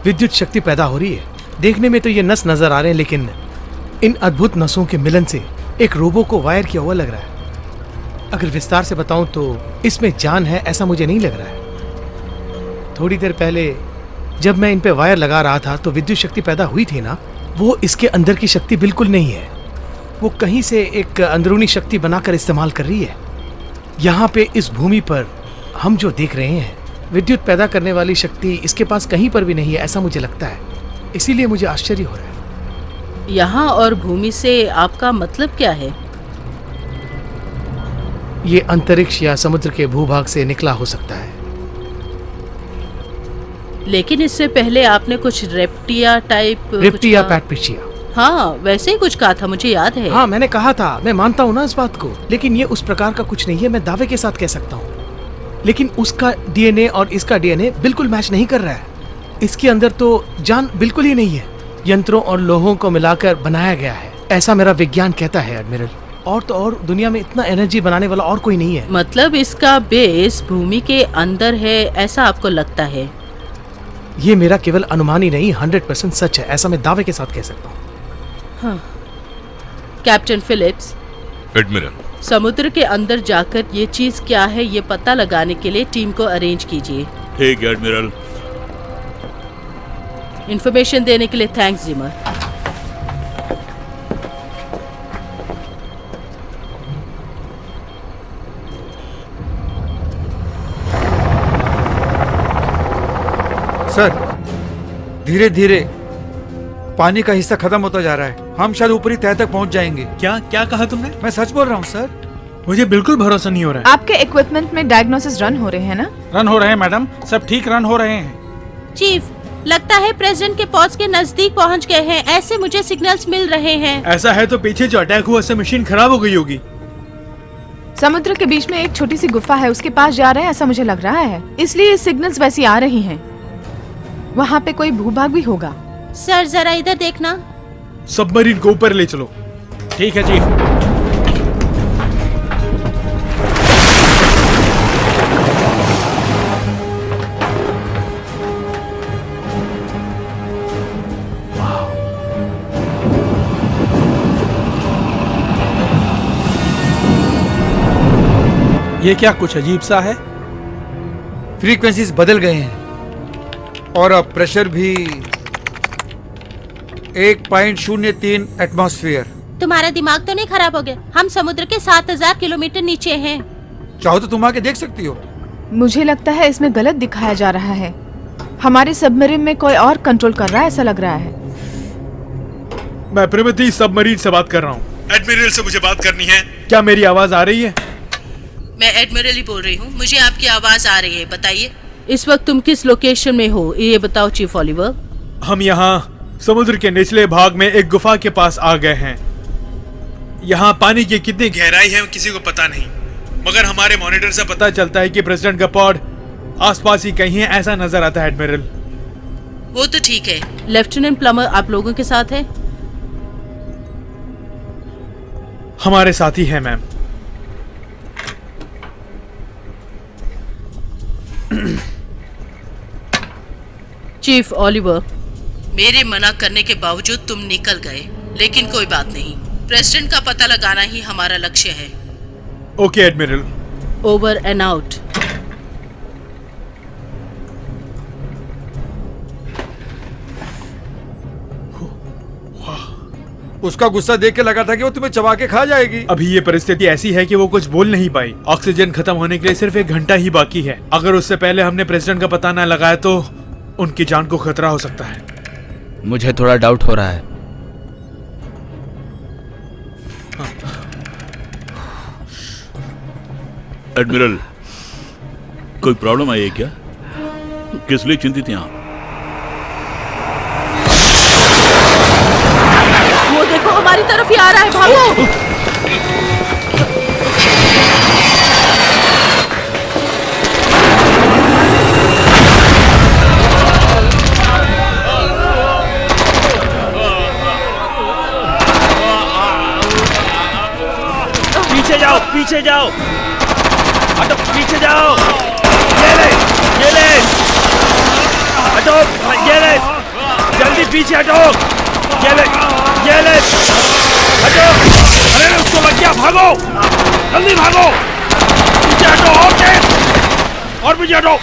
विद्युत शक्ति पैदा हो रही है। देखने में तो ये नस नजर आ रहे हैं, लेकिन इन अद्भुत नसों के मिलन से एक रोबो को वायर किया हुआ लग रहा है। अगर विस्तार से बताऊं तो इसमें जान है, ऐसा मुझे नहीं लग रहा है। थोड़ी देर पहले जब मैं इन पे वायर लगा रहा था तो विद्युत शक्ति पैदा हुई थी ना, वो इसके अंदर की शक्ति बिल्कुल नहीं है। वो कहीं से एक अंदरूनी शक्ति बनाकर इस्तेमाल कर रही है। यहाँ पे इस भूमि पर हम जो देख रहे हैं, विद्युत पैदा करने वाली शक्ति इसके पास कहीं पर भी नहीं है, ऐसा मुझे लगता है। इसीलिए मुझे आश्चर्य हो रहा है। यहाँ और भूमि से आपका मतलब क्या है? ये अंतरिक्ष या समुद्र के भूभाग से निकला हो सकता है। लेकिन इससे पहले आपने कुछ रेप्टिया टाइप रेप्टिया पैटपिचिया। हाँ, वैसे ही कुछ कहा था, मुझे याद है। हाँ, मैंने कहा था, मैं मानता हूँ ना इस बात को, लेकिन ये उस प्रकार का कुछ नहीं है, मैं दावे के साथ कह सकता हूँ। लेकिन उसका डीएनए और इसका डीएनए बिल्कुल मैच नहीं कर रहा है। इसके अंदर तो जान बिल्कुल ही नहीं है, यंत्रों और लोहों को मिलाकर बनाया गया है, ऐसा मेरा विज्ञान कहता है एडमिरल। और तो और दुनिया में इतना एनर्जी बनाने वाला और कोई नहीं है। मतलब इसका बेस भूमि के अंदर है, ऐसा आपको लगता है? ये मेरा केवल अनुमान ही नहीं, 100% सच है, ऐसा मैं दावे के साथ कह सकता हूँ। हाँ। कैप्टन फिलिप्स, एडमिरल, समुद्र के अंदर जाकर ये चीज क्या है ये पता लगाने के लिए टीम को अरेंज कीजिए। ठीक है एडमिरल। इंफॉर्मेशन देने के लिए थैंक्स जिमर। सर, धीरे धीरे पानी का हिस्सा खत्म होता जा रहा है। हम शायद ऊपरी तह तक पहुंच जाएंगे। क्या क्या कहा तुमने? मैं सच बोल रहा हूँ सर। मुझे बिल्कुल भरोसा नहीं हो रहा है। आपके इक्विपमेंट में डायग्नोसिस रन हो रहे हैं ना? रन हो रहे हैं मैडम, सब ठीक रन हो रहे हैं। चीफ, लगता है प्रेसिडेंट के पॉज के नजदीक पहुंच गए हैं, ऐसे मुझे सिग्नल्स मिल रहे हैं। ऐसा है तो पीछे जो अटैक हुआ उससे मशीन खराब हो गई होगी। समुद्र के बीच में एक छोटी सी गुफा है, उसके पास जा रहे हैं ऐसा मुझे लग रहा है, इसलिए सिग्नल्स वैसी आ रही हैं। वहाँ पे कोई भूभाग भी होगा। सर जरा इधर देखना। सबमरीन को ऊपर ले चलो। ठीक है चीफ। ये क्या कुछ अजीब सा है? फ्रीक्वेंसीज बदल गए हैं और अब प्रेशर भी 1.03 एटमॉस्फेयर। तुम्हारा दिमाग तो नहीं खराब हो गया? हम समुद्र के 7000 किलोमीटर नीचे हैं। चाहो तो तुम आके देख सकती हो। मुझे लगता है इसमें गलत दिखाया जा रहा है। हमारे सबमरीन में कोई और कंट्रोल कर रहा है ऐसा लग रहा है। मैं प्रिमिटी सबमरीन से बात कर रहा हूँ। एडमिरल से मुझे बात करनी है। क्या मेरी आवाज आ रही है? मैं एडमिरल ही बोल रही हूँ, मुझे आपकी आवाज आ रही है, बताइए। इस वक्त तुम किस लोकेशन में हो ये बताओ चीफ ओलिवर। हम यहाँ समुद्र के निचले भाग में एक गुफा के पास आ गए हैं। यहाँ पानी की कितनी गहराई है किसी को पता नहीं, मगर हमारे मॉनिटर से पता चलता है कि प्रेसिडेंट का पॉड आसपास ही कहीं है, ऐसा नजर आता है एडमिरल। वो तो ठीक है। लेफ्टिनेंट प्लमर आप लोगों के साथ है? हमारे साथ ही है मैम। चीफ ओलिवर, मेरे मना करने के बावजूद तुम निकल गए, लेकिन कोई बात नहीं, प्रेसिडेंट का पता लगाना ही हमारा लक्ष्य है। Okay admiral. Over and out. उसका गुस्सा देख के लगा था कि वो तुम्हें चबा के खा जाएगी। अभी ये परिस्थिति ऐसी है कि वो कुछ बोल नहीं पाई। ऑक्सीजन खत्म होने के लिए सिर्फ 1 घंटा ही बाकी है। अगर उससे पहले हमने प्रेसिडेंट का पता न लगाया तो उनकी जान को खतरा हो सकता है। मुझे थोड़ा डाउट हो रहा है। एडमिरल, कोई प्रॉब्लम आई है क्या? किस लिए चिंतित हैं आप? वो देखो हमारी तरफ ही आ रहा है, भागो। पीछे जाओ, पीछे जाओ, हटो, पीछे जाओ। ये ले, हटो, ये ले, जल्दी पीछे हटो। ये ले, हटो। अरे उसको लग गया, भागो, जल्दी भागो। पीछे हटो, और तेज, और पीछे हटो।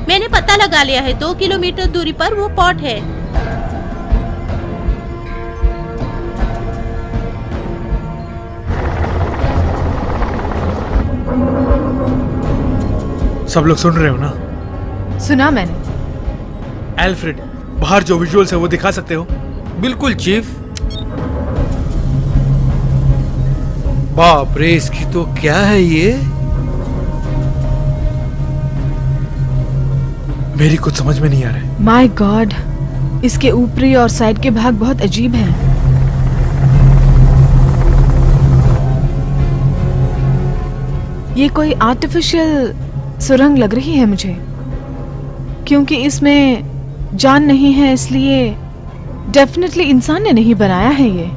मैंने पता लगा लिया है, 2 किलोमीटर दूरी पर वो पॉट है। सब लोग सुन रहे हो ना? सुना मैंने। एल्फ्रेड, बाहर जो विजुअल्स है वो दिखा सकते हो? बिल्कुल चीफ। बाप रे, इसकी तो क्या है ये? मेरी कुछ समझ में नहीं आ रहा है। माय गॉड, इसके ऊपरी और साइड के भाग बहुत अजीब हैं। ये कोई आर्टिफिशियल सुरंग लग रही है मुझे, क्योंकि इसमें जान नहीं है, इसलिए डेफिनेटली इंसान ने नहीं बनाया है ये।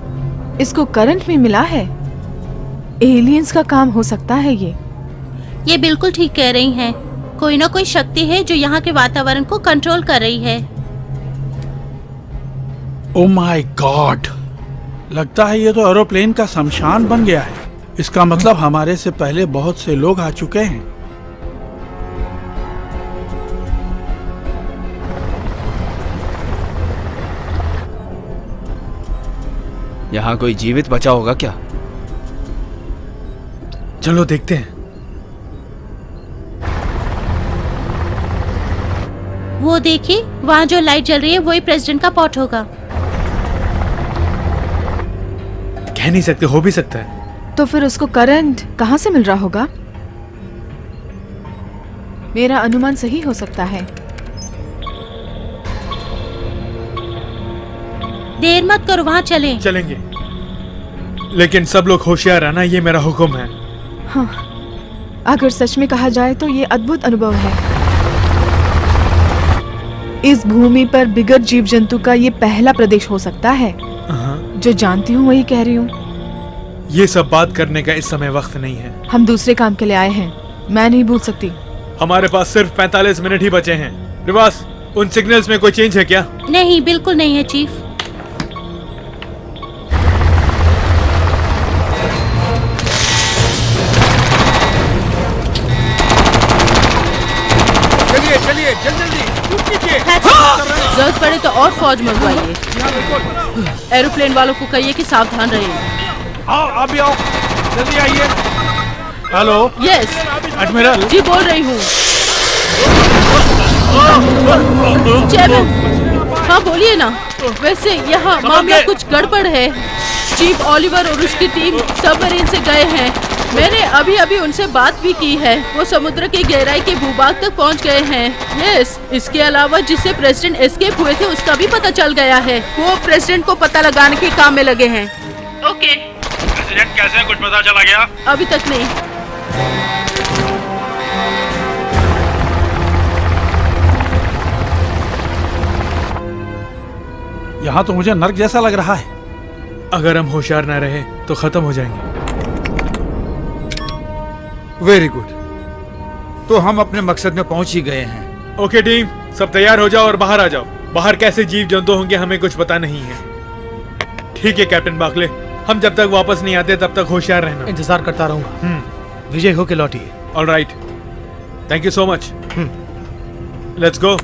इसको करंट में मिला है। एलियंस का काम हो सकता है ये बिल्कुल ठीक कह रही हैं। कोई ना कोई शक्ति है जो यहाँ के वातावरण को कंट्रोल कर रही है। ओ माय गॉड, लगता है ये तो एरोप्लेन का शमशान बन गया है। इसका मतलब हमारे से पहले बहुत से लोग आ चुके हैं। यहाँ कोई जीवित बचा होगा क्या? चलो देखते हैं। वो देखिए, वहाँ जो लाइट जल रही है वही प्रेसिडेंट का पॉट होगा। कह नहीं सकते, हो भी सकता है। तो फिर उसको करंट कहाँ से मिल रहा होगा? मेरा अनुमान सही हो सकता है। देर मत करो, वहाँ चलें। चलेंगे, लेकिन सब लोग होशियार रहना, ये मेरा हुक्म है। हाँ, अगर सच में कहा जाए तो ये अद्भुत अनुभव है। इस भूमि पर बिगर जीव जंतु का ये पहला प्रदेश हो सकता है। जो जानती हूँ वही कह रही हूँ। ये सब बात करने का इस समय वक्त नहीं है। हम दूसरे काम के लिए आए हैं, मैं नहीं भूल सकती। हमारे पास सिर्फ 45 मिनट ही बचे हैं। रिवास, उन सिग्नल्स में कोई चेंज है क्या? नहीं, बिल्कुल नहीं है चीफ। चलिए जल्दी जरूरत पड़े तो और फौज मंगवाइए। एरोप्लेन वालों को कहिए कि सावधान रहें। आओ, आप भी आओ, जल्दी आइए। हेलो। यस एडमिरल जी, बोल रही हूँ। चेयरमैन, हाँ बोलिए ना। वैसे यहाँ मामला कुछ गड़बड़ है। चीफ ओलिवर और उसकी टीम सबमरीन से गए हैं। मैंने अभी अभी उनसे बात भी की है। वो समुद्र की गहराई के भूभाग तक पहुंच गए हैं। यस, इसके अलावा जिससे प्रेसिडेंट एस्केप हुए थे उसका भी पता चल गया है। वो प्रेसिडेंट को पता लगाने के काम में लगे हैं। ओके। प्रेसिडेंट कैसे, कुछ पता चला गया? अभी तक नहीं। यहाँ तो मुझे नर्क जैसा लग रहा है। अगर हम होशियार न रहे तो खत्म हो जाएंगे। वेरी गुड, तो हम अपने मकसद में पहुंच ही गए हैं। ओके टीम, सब तैयार हो जाओ और बाहर आ जाओ। बाहर कैसे जीव जंतु होंगे हमें कुछ पता नहीं है। ठीक है कैप्टन बाकले, हम जब तक वापस नहीं आते तब तक होशियार रहना। इंतजार करता रहूंगा। विजय होके लौटिए। All right, thank you so much. Let's go.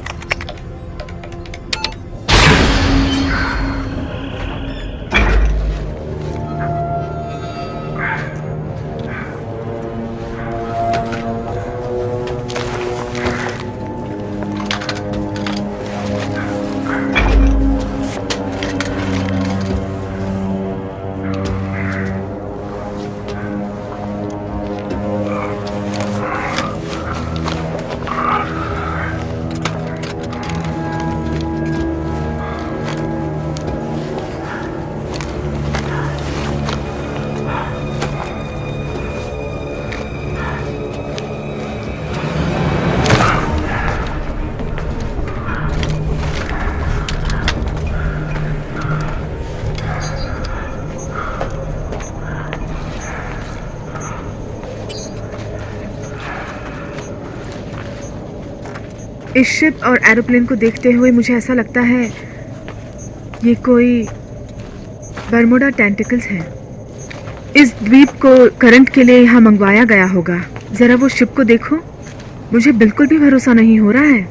इस शिप और एरोप्लेन को देखते हुए मुझे ऐसा लगता है ये कोई बरमुडा टेंटिकल्स है। इस द्वीप को करंट के लिए यहाँ मंगवाया गया होगा। जरा वो शिप को देखो, मुझे बिल्कुल भी भरोसा नहीं हो रहा है।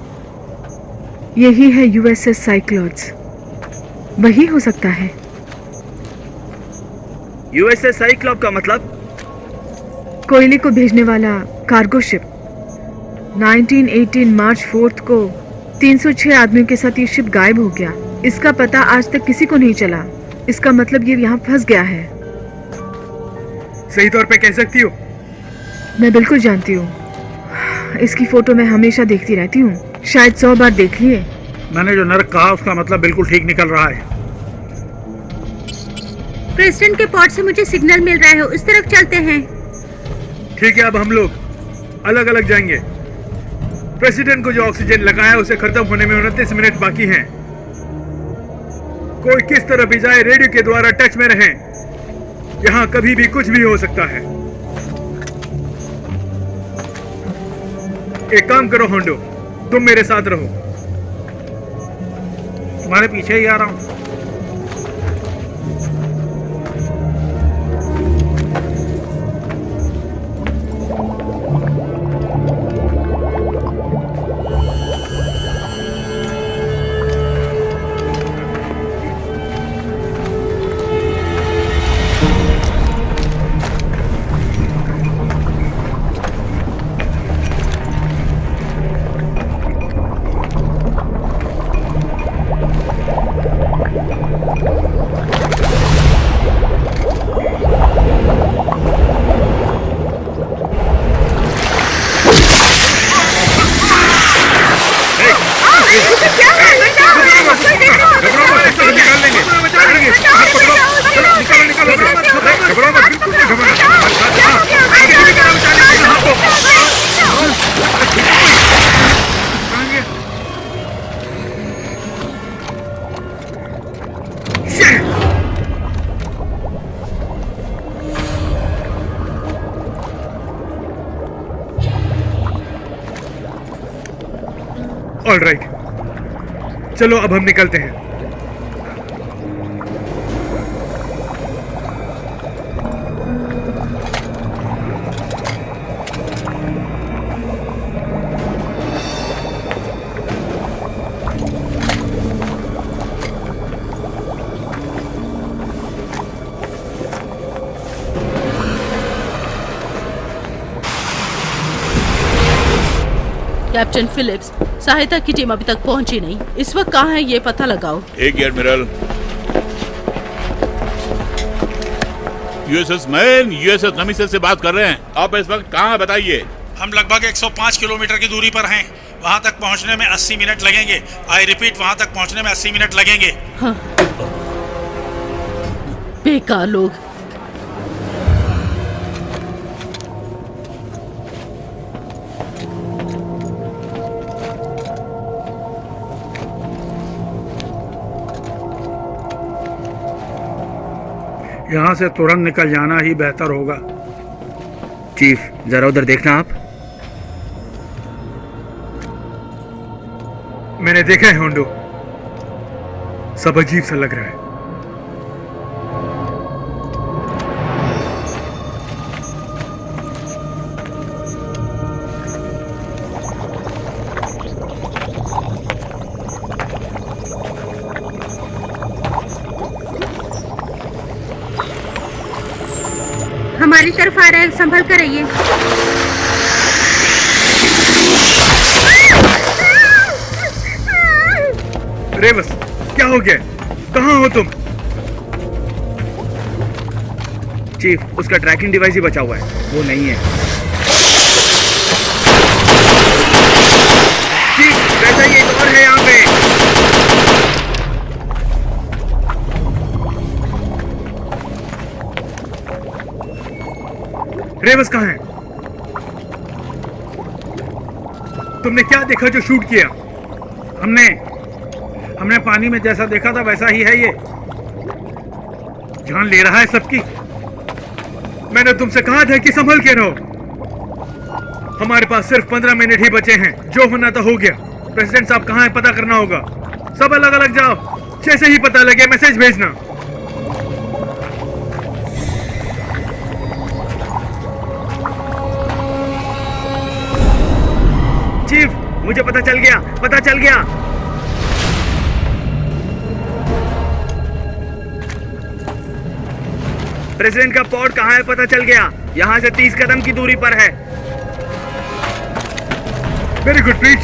यही है यूएसएस साइक्लॉप्स, वही हो सकता है। यूएसएस साइक्लॉप का मतलब? कोयले को भेजने वाला कार्गो शिप। 1918 मार्च 4 को 306 आदमियों के साथ ये शिप गायब हो गया। इसका पता आज तक किसी को नहीं चला। इसका मतलब ये यहाँ फंस गया है। सही तौर पे कह सकती हो? मैं बिल्कुल जानती हूँ। इसकी फोटो मैं हमेशा देखती रहती हूँ, शायद 100 बार देख लिए। मैंने जो नर्क कहा उसका मतलब बिल्कुल ठीक निकल रहा है। प्रेसिडेंट के पॉड से मुझे सिग्नल मिल रहा है, उस तरफ चलते हैं। ठीक है, अब हम लोग अलग अलग जाएंगे। प्रेसिडेंट को जो ऑक्सीजन लगाया उसे खत्म होने में 29 मिनट बाकी हैं। कोई किस तरफ भी जाए रेडियो के द्वारा टच में रहें। यहाँ कभी भी कुछ भी हो सकता है। एक काम करो होंडो, तुम मेरे साथ रहो। तुम्हारे पीछे ही आ रहा हूँ। ऑलराइट, चलो अब हम निकलते हैं। कैप्टन फिलिप्स, सहायता की टीम अभी तक पहुंची नहीं। इस वक्त कहाँ है ये पता लगाओ। एक एडमिरल। यूएसएस मैन, यूएसएस नमिसेस से बात कर रहे हैं। आप इस वक्त कहाँ बताइए? हम लगभग 105 किलोमीटर की दूरी पर हैं। वहाँ तक पहुँचने में 80 मिनट लगेंगे। आई रिपीट, वहाँ तक पहुँचने में 80 मिनट लगेंगे। हाँ। बेकार लोग। यहाँ से तुरंत निकल जाना ही बेहतर होगा। चीफ, जरा उधर देखना आप। मैंने देखा है होंडो, सब अजीब सा लग रहा है। हमारी तरफ आ रहा है, संभल कर रहिए। रेवस, क्या हो गया? कहाँ हो तुम? चीफ, उसका ट्रैकिंग डिवाइस ही बचा हुआ है, वो नहीं है। चीफ, वैसा ही एक और है यहाँ पे। रेवस कहाँ है? तुमने क्या देखा जो शूट किया? हमने पानी में जैसा देखा था वैसा ही है ये। जान ले रहा है सबकी। मैंने तुमसे कहा था कि संभल के रहो। हमारे पास सिर्फ 15 मिनट ही बचे हैं। जो होना था हो गया। प्रेसिडेंट साहब कहाँ है पता करना होगा। सब अलग अलग जाओ। जैसे ही पता लगे मैसेज भेजना। चीफ, मुझे पता चल गया, पता चल गया। प्रेसिडेंट का पॉड कहाँ है पता चल गया। यहाँ से 30 कदम की दूरी पर है। Very good peach.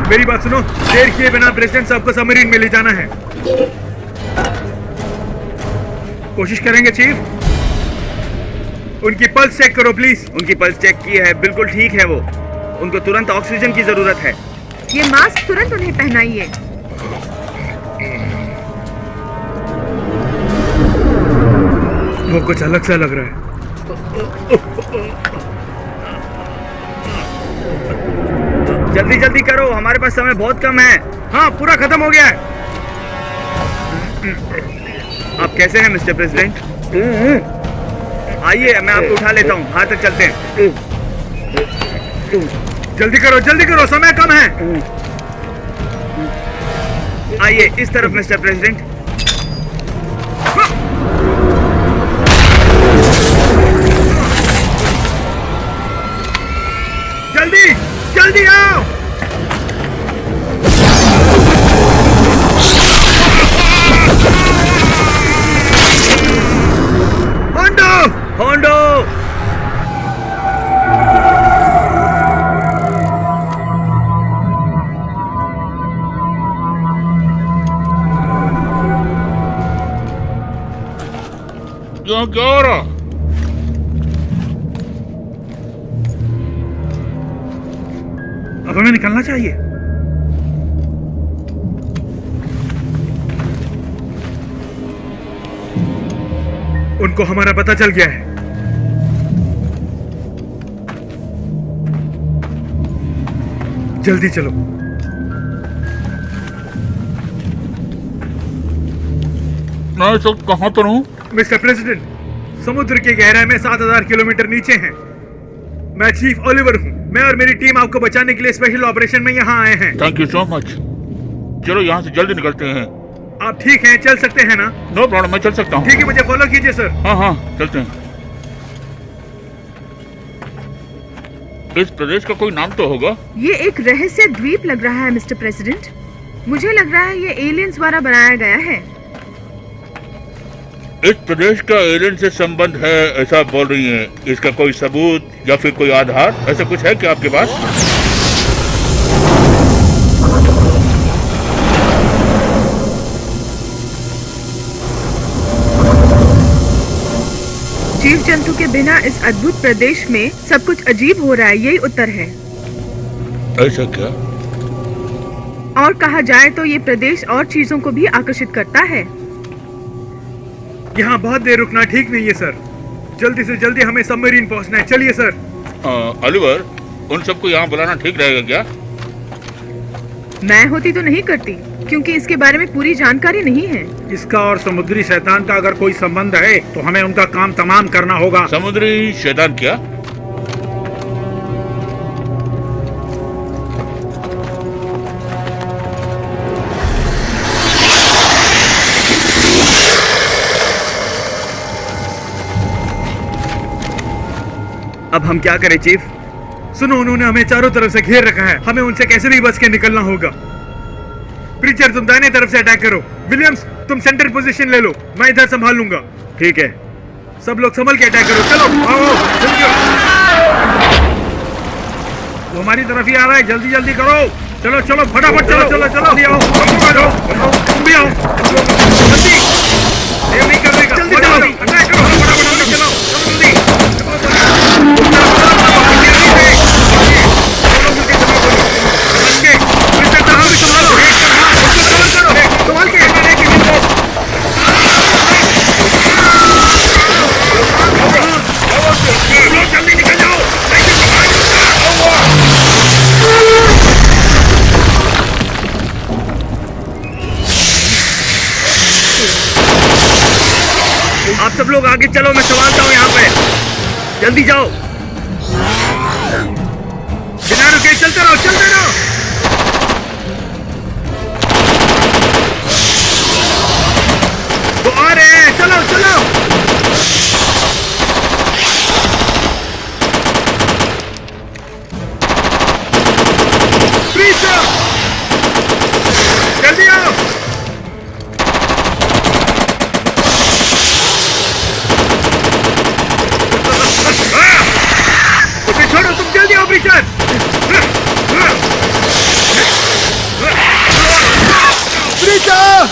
मेरी बात सुनो, देर किए बिना प्रेसिडेंट साहब को सबमरीन में ले जाना है। कोशिश करेंगे चीफ। उनकी पल्स चेक करो प्लीज। उनकी पल्स चेक की है, बिल्कुल ठीक है वो। उनको तुरंत ऑक्सीजन की जरूरत है। ये मास्क तुरंत उन्हें पहनाइए। वो कुछ अलग सा लग रहा है। जल्दी जल्दी करो, हमारे पास समय बहुत कम है। हाँ, पूरा खत्म हो गया है। आप कैसे हैं मिस्टर प्रेसिडेंट? आइए, मैं आपको उठा लेता हूँ। बाहर तक चलते हैं। जल्दी करो, समय कम है। आइए इस तरफ मिस्टर प्रेसिडेंट। जल्दी आओ। होंडो, क्या हो रहा? अब हमें निकलना चाहिए। उनको हमारा पता चल गया है। जल्दी चलो। मैं इस वक्त कहाँ पर हूँ? मिस्टर प्रेसिडेंट, समुद्र की गहराई में 7000 किलोमीटर नीचे हैं। मैं चीफ ओलिवर हूँ। मैं और मेरी टीम आपको बचाने के लिए स्पेशल ऑपरेशन में यहाँ आए हैं। Thank you so much. चलो यहाँ से जल्दी निकलते हैं। आप ठीक हैं? चल सकते हैं ना? नो प्रॉब्लम, मैं चल सकता हूँ। ठीक है, मुझे फॉलो कीजिए सर। हाँ, चलते हैं। इस प्रदेश का कोई नाम तो होगा? ये एक रहस्य द्वीप लग रहा है मिस्टर प्रेसिडेंट। मुझे लग रहा है ये एलियंस द्वारा बनाया गया है। इस प्रदेश का एलियन से संबंध है ऐसा बोल रही हैं। इसका कोई सबूत या फिर कोई आधार ऐसा कुछ है क्या आपके पास? जीव जंतु के बिना इस अद्भुत प्रदेश में सब कुछ अजीब हो रहा है, यही उत्तर है। ऐसा क्या? और कहा जाए तो ये प्रदेश और चीजों को भी आकर्षित करता है। यहाँ बहुत देर रुकना ठीक नहीं है सर। जल्दी से जल्दी हमें सबमरीन पहुँचना है। चलिए सर। ओलिवर, उन सबको यहाँ बुलाना ठीक रहेगा क्या? मैं होती तो नहीं करती, क्योंकि इसके बारे में पूरी जानकारी नहीं है। इसका और समुद्री शैतान का अगर कोई संबंध है तो हमें उनका काम तमाम करना होगा। समुद्री शैतान क्या? अब हम क्या करें चीफ? सुनो, उन्होंने हमें चारों तरफ से घेर रखा है। हमें उनसे कैसे भी बच के निकलना होगा। प्रीचर तुम दाहिने तरफ से अटैक करो। विलियम्स तुम सेंटर पोजीशन ले लो, मैं इधर संभाल लूंगा। ठीक है, सब लोग संभल के अटैक करो। चलो आओ जल्दी आओ। वो हमारी तरफ ही आ रहा है, जल्दी जल्दी करो। चलो चलो फटाफट चलो चलो चलो जल्दी आओ। तुम लोग आ जाओ, तुम भी आओ जल्दी। ये नहीं करने का, जल्दी चलो अटैक करो फटाफट चलो चलो जल्दी। जल्दी निकल जाओ। आप सब लोग आगे चलो, मैं संभालता हूँ यहाँ पे। जल्दी जाओ, बिना रुके चलते रहो चलते रहो। वो आ रहे हैं, चलो चलो। जल्दी आओ। उसे छोड़ो, तुम जल्दी आओ प्रीचर। प्रीचर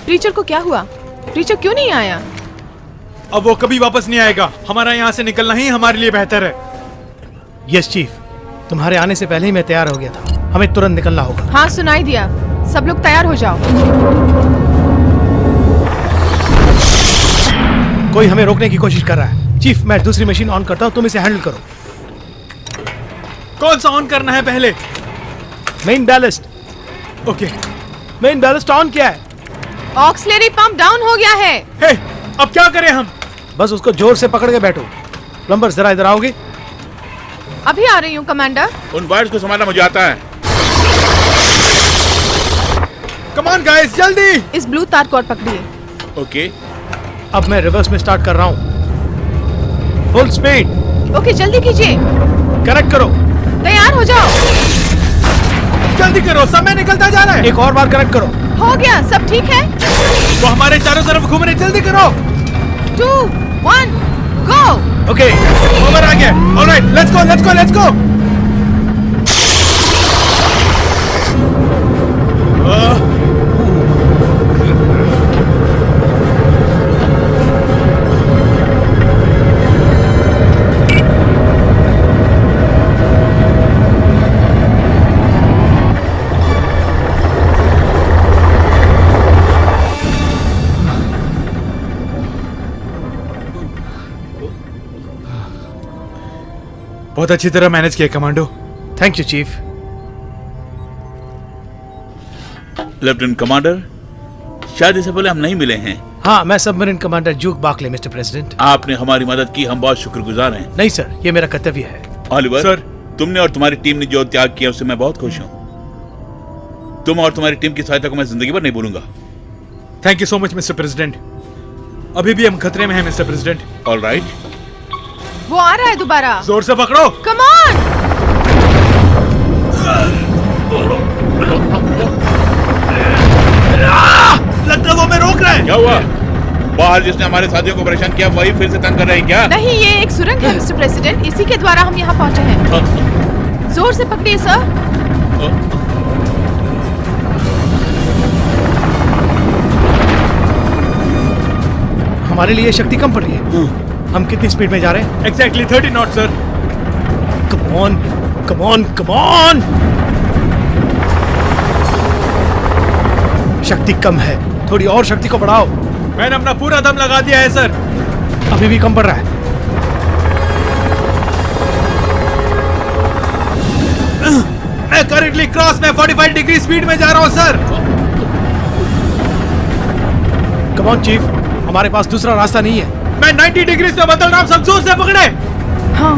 प्रीचर को क्या हुआ? प्रीचर क्यों नहीं आया? अब वो कभी वापस नहीं आएगा। हमारा यहाँ से निकलना ही हमारे लिए बेहतर है। यस चीफ, तुम्हारे आने से पहले ही मैं तैयार हो गया था। हमें तुरंत निकलना होगा। हाँ सुनाई दिया। सब लोग तैयार हो जाओ। कोई हमें रोकने की कोशिश कर रहा है। चीफ, मैं दूसरी मशीन ऑन करता हूँ, तुम इसे हैंडल करो। कौन सा ऑन करना है पहले? Main ballast. Okay, main ballast on किया है। ऑक्सिलरी पंप डाउन हो गया है। हे, अब क्या करें हम? बस उसको जोर से पकड़ के बैठो। प्लम्बर जरा इधर आओगे? अभी आ रही हूँ कमांडर। उन वायर्स को संभालना मुझे आता है। कम ऑन गाइस, जल्दी। इस ब्लू तार को और पकड़िए। ओके, अब मैं रिवर्स में स्टार्ट कर रहा हूँ। Full speed. ओके जल्दी कीजिए। कनेक्ट करो। तैयार हो जाओ। जल्दी करो, समय निकलता जा रहा है। एक और बार कनेक्ट करो। हो गया, सब ठीक है। वो हमारे चारों तरफ घूम रहे, जल्दी करो। 2, 1, गो। ओके, ओवर आ गया। Alright, let's go let's go let's go. बहुत अच्छी तरह मैनेज किया commando. Thank you chief. Lieutenant commander, शायद इससे पहले हम नहीं मिले हैं। हाँ, मैं सबमरीन कमांडर जूक बाकले, मिस्टर प्रेसिडेंट। आपने हमारी मदद की, हम बहुत शुक्रगुजार हैं। नहीं सर, ये मेरा कर्तव्य है। Oliver sir. तुमने और तुम्हारी टीम ने जो त्याग किया उससे मैं बहुत खुश हूँ। तुम और तुम्हारी टीम की सहायता को मैं जिंदगी भर नहीं भूलूंगा। Thank you so much mister president. अभी भी हम खतरे में हैं मिस्टर प्रेसिडेंट। ऑलराइट, वो आ रहा है दोबारा। जोर से पकड़ो। Come on. लगता है वो हमें रोक रहा है। क्या हुआ? बाहर जिसने हमारे साथियों को परेशान किया वही फिर से तंग कर रहे हैं क्या? नहीं, ये एक सुरंग है मिस्टर प्रेसिडेंट, इसी के द्वारा हम यहाँ पहुँचे हैं। जोर से पकड़िए सर। हमारे लिए शक्ति कम पड़ रही है। हम कितनी स्पीड में जा रहे हैं? Exactly 30 not sir. Come on, come on, come on. शक्ति कम है, थोड़ी और शक्ति को बढ़ाओ। मैंने अपना पूरा दम लगा दिया है सर। अभी भी कम पड़ रहा है। मैं करेंटली क्रॉस में 45 डिग्री स्पीड में जा रहा हूँ सर। कम ऑन चीफ, हमारे पास दूसरा रास्ता नहीं है। मैं 90 डिग्री से बदल रहा हूँ, सब जोर से पकड़े। हाँ।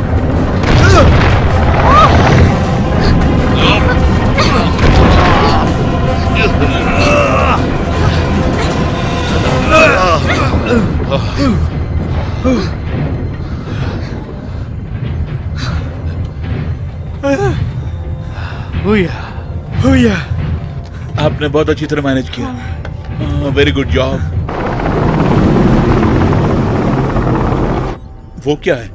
हुया। हुया। आपने बहुत अच्छी तरह मैनेज किया। Very good job. वो क्या है?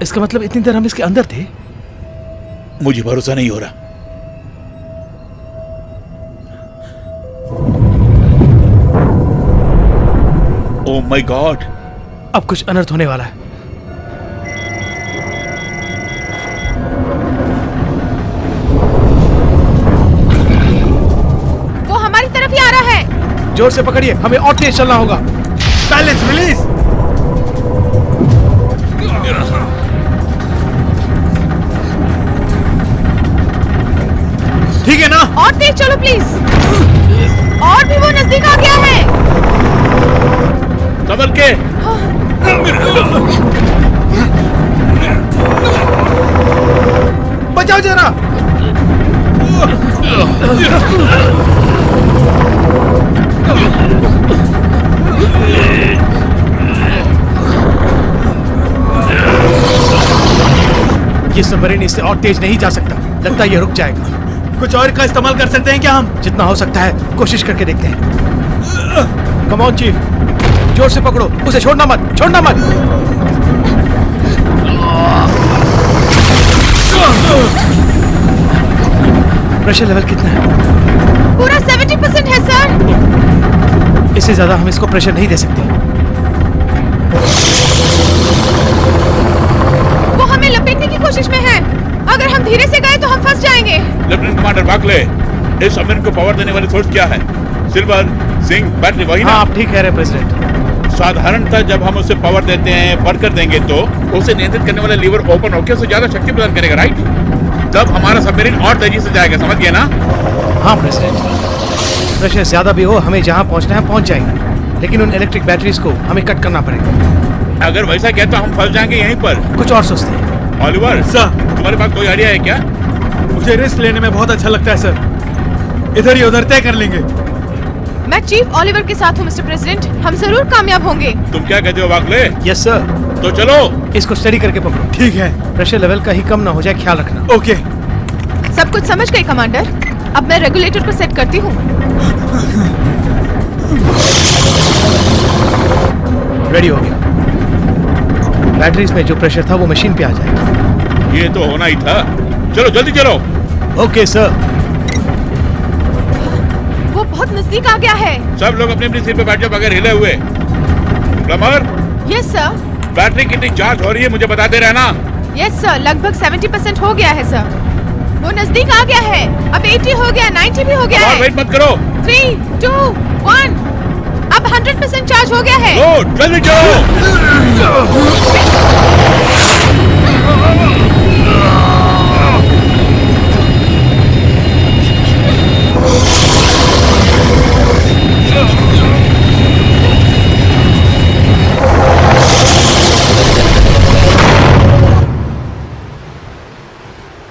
इसका मतलब इतनी देर हम इसके अंदर थे? मुझे भरोसा नहीं हो रहा। ओह माय गॉड, अब कुछ अनर्थ होने वाला है। वो हमारी तरफ ही आ रहा है। जोर से पकड़िए, हमें और तेज चलना होगा। Balance release. ठीक है ना? और तेज चलो प्लीज। और भी वो नजदीक आ गया है। संभल के। बचाओ जरा। ये सबमरीन इससे और तेज नहीं जा सकता। लगता है ये रुक जाएगा। कुछ और का इस्तेमाल कर सकते हैं क्या हम? जितना हो सकता है कोशिश करके देखते हैं। कम ऑन चीफ, जोर से पकड़ो उसे, छोड़ना मत, छोड़ना मत। प्रेशर लेवल कितना है? पूरा 70% है सर। इससे ज्यादा हम इसको प्रेशर नहीं दे सकते। वो हमें लपेटने की कोशिश में है। अगर हम धीरे से गए तो हम फंस जाएंगे। लेफ्टिनेंट कमांडर बाकले, इस सबमरीन को पावर देने वाली सोर्स क्या है? सिल्वर, जिंक, बैटरी, वही ना? हाँ, आप ठीक कह रहे हैं प्रेसिडेंट। साधारणतः जब हम उसे पावर देते हैं, बढ़ कर देंगे तो उसे नियंत्रित करने वाला लीवर ओपन होकर उसे ज्यादा शक्ति प्रदान करेगा, राइट? तब हमारा सबमरीन और तेजी से जाएगा, समझ गए ना? हाँ प्रेसिडेंट, प्रेशर ज्यादा भी हो, हमें जहाँ पहुँचना है पहुँच जाएंगे, लेकिन उन इलेक्ट्रिक बैटरीज को हमें कट करना पड़ेगा। अगर वैसा कहते तो हम फंस जाएंगे यहीं पर। कुछ और सोचते हैं। ऑलिवर सर, तुम्हारे पास कोई आइडिया है क्या? मुझे रिस्क लेने में बहुत अच्छा लगता है सर। इधर ही उधर तय कर लेंगे। मैं चीफ ओलिवर के साथ हूँ मिस्टर प्रेसिडेंट। हम जरूर कामयाब होंगे। तुम क्या कहते हो बाकले? Yes sir. तो चलो इसको स्टडी करके पकड़ो। ठीक है। प्रेशर लेवल कहीं कम ना हो जाए, ख्याल रखना। ओके। सब कुछ समझ गई कमांडर। अब मैं रेगुलेटर को सेट करती हूँ। रेडी हो गया। बैटरीज में जो प्रेशर था वो मशीन पे आ जाएगा। ये तो होना ही था। चलो जल्दी चलो। Okay sir. वो बहुत नजदीक आ गया है। सब लोग अपनी अपनी सीट पे बैठ जाओ बगैर हिले हुए। Plumber, yes sir. बैटरी कितनी चार्ज हो रही है मुझे बताते रहना। यस सर, लगभग 70% हो गया है सर। वो नजदीक आ गया है। अब 80 हो गया, 90 भी हो गया और है। वेट मत करो। 3, 2, 1। अब 100% चार्ज हो गया है। लो जल्दी चलो।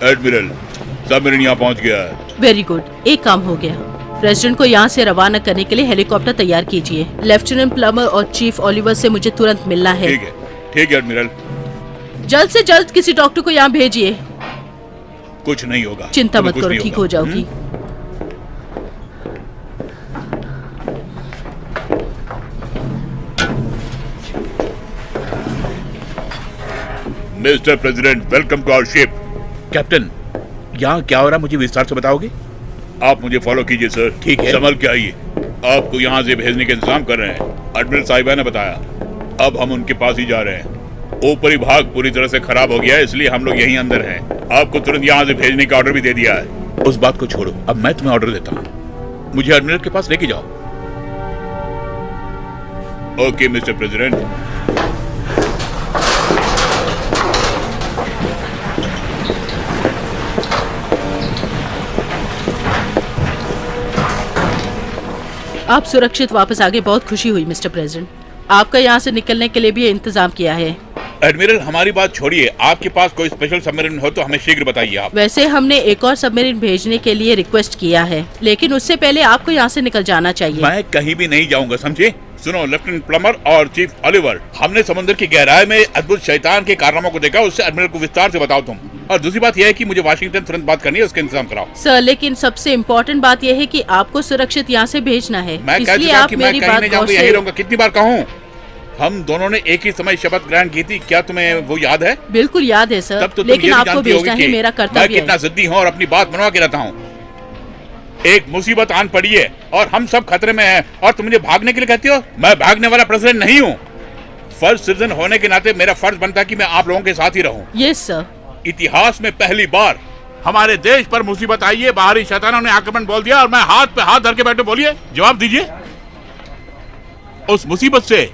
एडमिरल, सबमरीन यहाँ पहुँच गया है। वेरी गुड, एक काम हो गया। प्रेसिडेंट को यहाँ से रवाना करने के लिए हेलीकॉप्टर तैयार कीजिए। लेफ्टिनेंट प्लमर और चीफ ओलिवर से मुझे तुरंत मिलना है। ठीक है एडमिरल। जल्द से जल्द किसी डॉक्टर को यहाँ भेजिए। कुछ नहीं होगा, चिंता तुम्हें मत कुछ करो, नहीं ठीक होगा। हो जाओगी। Mister president, welcome to our ship. Captain, यहाँ क्या हो रहा है मुझे विस्तार से बताओगे? आप मुझे फॉलो कीजिए सर। ठीक है। संभल के आइए, आपको यहाँ से भेजने के इंतजाम कर रहे हैं। एडमिरल साहिबा ने बताया, अब हम उनके पास ही जा रहे हैं। ऊपरी भाग पूरी तरह से खराब हो गया है, इसलिए हम लोग यहीं अंदर हैं। आपको तुरंत यहाँ से भेजने का ऑर्डर भी दे दिया है। उस बात को छोड़ो, अब मैं तुम्हें ऑर्डर देता हूँ, मुझे एडमिरल के पास लेके जाओ। Okay mister president. आप सुरक्षित वापस आ गए, बहुत खुशी हुई मिस्टर प्रेसिडेंट। आपका यहाँ से निकलने के लिए भी इंतजाम किया है। एडमिरल, हमारी बात छोड़िए, आपके पास कोई स्पेशल सबमरीन हो तो हमें शीघ्र बताइए आप। वैसे हमने एक और सबमरीन भेजने के लिए रिक्वेस्ट किया है, लेकिन उससे पहले आपको यहाँ से निकल जाना चाहिए। मैं कहीं भी नहीं जाऊंगा, समझे? सुनो लेफ्टिनेंट प्लमर और चीफ ओलिवर, हमने समुद्र की गहराई में अद्भुत शैतान के कारनामों को देखा, उससे एडमिरल को विस्तार से बताओ तुम। और दूसरी बात यह है कि मुझे वाशिंगटन तुरंत बात करनी है, उसका इंतजाम कराओ। सर लेकिन सबसे इम्पोर्टेंट बात यह है कि आपको सुरक्षित यहाँ से भेजना है, मैं कह इसलिए चुका आप कि मैं मेरी कहीं बात नहीं गौर जाऊंगा, से यही रहूंगा। कितनी बार कहूँ? हम दोनों ने एक ही समय शपथ ग्रहण की थी, क्या तुम्हें वो याद है? बिल्कुल याद है सर, तब तो तुम लेकिन ये भी आपको जानती भेजना होगी ही कि मेरा मैं कर्तव्य कितना है। जिद्दी हूँ और अपनी बात मनवा के रहता हूँ। एक मुसीबत आन पड़ी है और हम सब खतरे में हैं और तुम मुझे भागने के लिए कहती हो? मैं भागने वाला प्रेसिडेंट नहीं हूँ। फर्स्ट सिटीजन होने के नाते मेरा फर्ज बनता है कि मैं आप लोगों के साथ ही रहूं। Yes sir. इतिहास में पहली बार हमारे देश पर मुसीबत आई है, बाहरी शैतानों ने आक्रमण बोल दिया और मैं हाथ पे हाथ धर के बैठे। बोलिए, जवाब दीजिए। उस मुसीबत से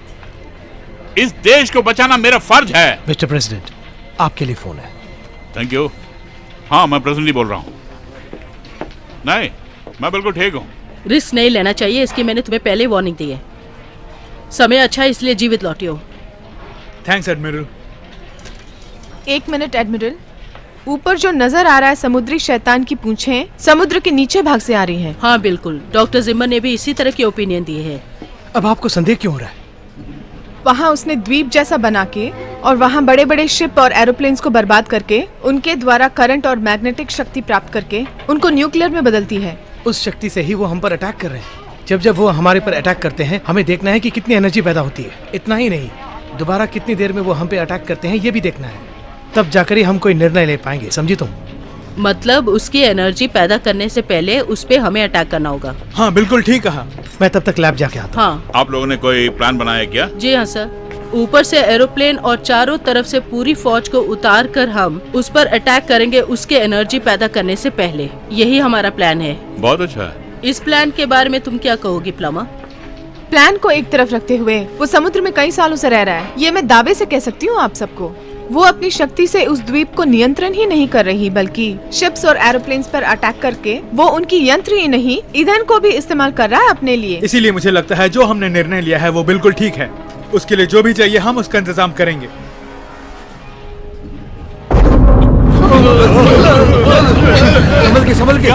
इस देश को बचाना मेरा फर्ज है। मिस्टर प्रेसिडेंट, आपके लिए फोन है। Thank you. हाँ, मैं प्रेसिडेंट ही बोल रहा हूँ। नहीं, मैं बिल्कुल ठीक हूँ। रिस्क नहीं लेना चाहिए, इसकी मैंने तुम्हें पहले वार्निंग दी है। समय अच्छा है इसलिए जीवित लौटी हो। Thanks admiral. एक मिनट एडमिरल, ऊपर जो नजर आ रहा है समुद्री शैतान की पूंछें समुद्र के नीचे भाग से आ रही हैं। हाँ बिल्कुल, डॉक्टर जिम्मर ने भी इसी तरह की ओपिनियन दी है। अब आपको संदेह क्यों हो रहा है? वहाँ उसने द्वीप जैसा बना के और वहाँ बड़े बड़े शिप और एरोप्लेन्स को बर्बाद करके उनके द्वारा करंट और मैग्नेटिक शक्ति प्राप्त करके उनको न्यूक्लियर में बदलती है। उस शक्ति से ही वो हम पर अटैक कर रहे हैं। जब जब वो हमारे पर अटैक करते हैं हमें देखना है कि कितनी एनर्जी पैदा होती है। इतना ही नहीं, दोबारा कितनी देर में वो हम पे अटैक करते हैं ये भी देखना है। तब जाकर ही हम कोई निर्णय ले पाएंगे, समझी तुम? मतलब उसकी एनर्जी पैदा करने से पहले उस पे हमें अटैक करना होगा। हाँ बिल्कुल ठीक कहा। मैं तब तक लैब जाके आता हूँ। हाँ आप लोगों ने कोई प्लान बनाया क्या? जी हाँ सर, ऊपर से एरोप्लेन और चारों तरफ से पूरी फौज को उतार कर हम उस पर अटैक करेंगे उसके एनर्जी पैदा करने से पहले। यही हमारा प्लान है। बहुत अच्छा है। इस प्लान के बारे में तुम क्या कहोगी प्लमा? प्लान को एक तरफ रखते हुए वो समुद्र में कई सालों से रह रहा है, ये मैं दावे से कह सकती हूँ आप सबको। वो अपनी शक्ति से उस द्वीप को नियंत्रण ही नहीं कर रही बल्कि शिप्स और एरोप्लेन्स पर अटैक करके वो उनकी यंत्र ही नहीं ईंधन को भी इस्तेमाल कर रहा है अपने लिए। इसीलिए मुझे लगता है जो हमने निर्णय लिया है वो बिल्कुल ठीक है। उसके लिए जो भी चाहिए हम उसका इंतजाम करेंगे। संभल के।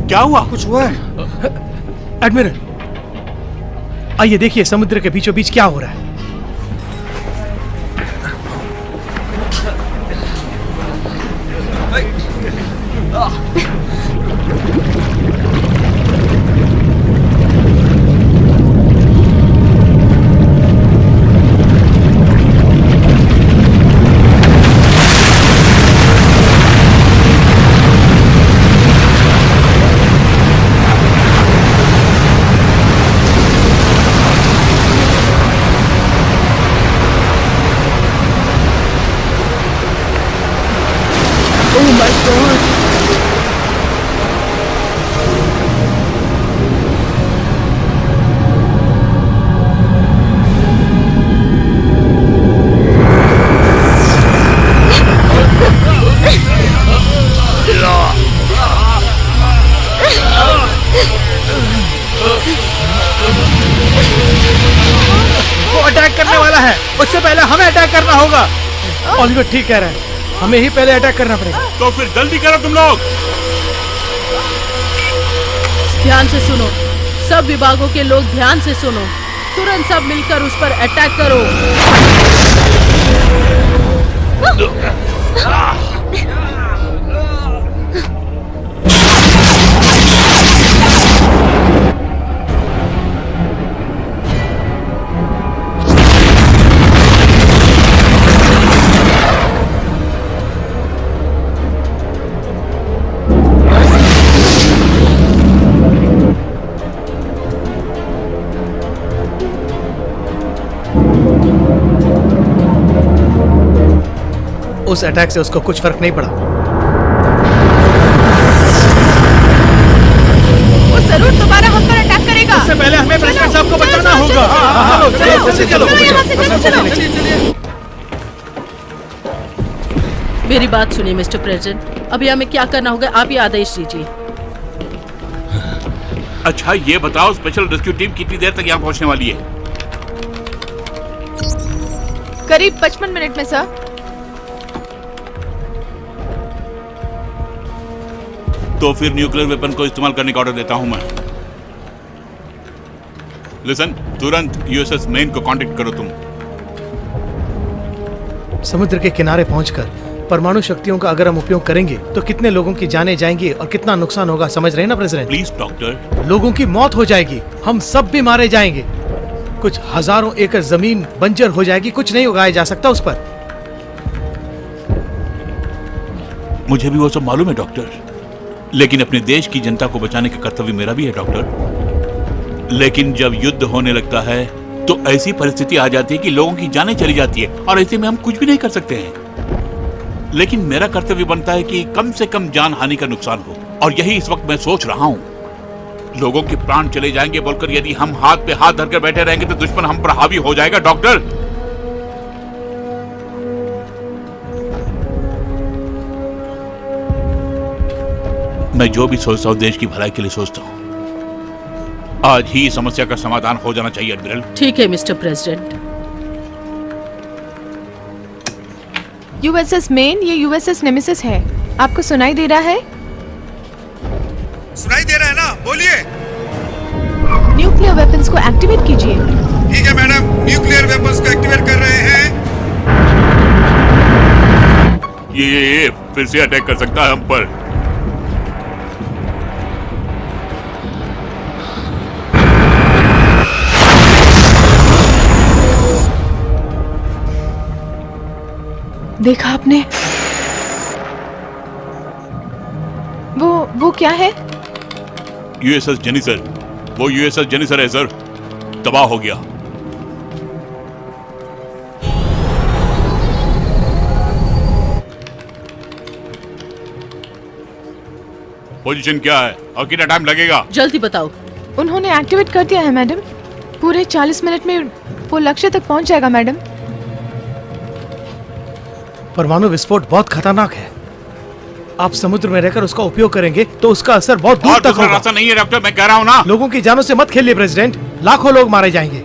क्या हुआ? कुछ हुआ है? एडमिरल, आइए देखिए समुद्र के बीचों बीच क्या हो रहा है। वो अटैक करने वाला है, उससे पहले हमें अटैक करना होगा। ऑलिवर ठीक कह रहा है, हमें ही पहले अटैक करना पड़ेगा। तो फिर जल्दी करो तुम लोग। ध्यान से सुनो, सब विभागों के लोग ध्यान से सुनो। तुरंत सब मिलकर उस पर अटैक करो। उस अटैक से उसको कुछ फर्क नहीं पड़ा। वो जरूर दोबारा हम पर अटैक करेगा। उससे पहले हमें प्रेसिडेंट साहब को बचाना होगा। चलो। मेरी बात सुनिए मिस्टर प्रेसिडेंट, अभी हमें क्या करना होगा आप ही आदेश दीजिए। अच्छा ये बताओ, स्पेशल रेस्क्यू टीम कितनी देर तक यहाँ पहुँचने वाली है? करीब 55 मिनट में सर। तो फिर न्यूक्लियर वेपन को इस्तेमाल करने का ऑर्डर देता हूं मैं। लिसन, तुरंत यूएसएस मेन को कांटेक्ट करो तुम। समुद्र के किनारे पहुंचकर परमाणु शक्तियों का अगर हम उपयोग करेंगे तो कितने लोगों की जानें जाएंगी और कितना नुकसान होगा, समझ रहे हैं ना प्रेसिडेंट? Please doctor. लोगों की मौत हो जाएगी, हम सब भी मारे जाएंगे, कुछ हजारों एकड़ जमीन बंजर हो जाएगी, कुछ नहीं उगाया जा सकता उस पर। मुझे भी वो सब मालूम है डॉक्टर, लेकिन अपने देश की जनता को बचाने का कर्तव्य मेरा भी है डॉक्टर। लेकिन जब युद्ध होने लगता है तो ऐसी परिस्थिति आ जाती है कि लोगों की जानें चली जाती है और ऐसे में हम कुछ भी नहीं कर सकते हैं। लेकिन मेरा कर्तव्य बनता है कि कम से कम जान हानि का नुकसान हो, और यही इस वक्त मैं सोच रहा हूँ। लोगों के प्राण चले जाएंगे बोलकर यदि हम हाथ पे हाथ धरकर बैठे रहेंगे तो दुश्मन हम पर हावी हो जाएगा डॉक्टर। मैं जो भी सोचता हूँ देश की भलाई के लिए सोचता हूँ। आज ही समस्या का समाधान हो जाना चाहिए एडमिरल। ठीक है मिस्टर प्रेसिडेंट। यूएसएस मेन, ये यूएसएस नेमेसिस है। आपको सुनाई दे रहा है? सुनाई दे रहा है ना? बोलिए। न्यूक्लियर वेपन्स को एक्टिवेट कीजिए। ठीक है मैडम, न्यूक्लियर वेपन्स को एक्टिवेट कर रहे हैं। ये फिर से अटैक कर सकता है हम पर। देखा आपने? वो क्या है? यूएसएस जेनिसर। वो यूएसएस जेनिसर है सर, तबाह हो गया। पोजीशन क्या है और कितना टाइम लगेगा? जल्दी बताओ। उन्होंने एक्टिवेट कर दिया है मैडम। पूरे 40 मिनट में वो लक्ष्य तक पहुंच जाएगा मैडम। परमाणु विस्फोट बहुत खतरनाक है। आप समुद्र में रहकर उसका उपयोग करेंगे तो उसका असर बहुत दूर तक होगा। रास्ता नहीं है डॉक्टर, मैं कह रहा हूँ ना। लोगों की जानों से मत खेलिए प्रेसिडेंट, लाखों लोग मारे जाएंगे।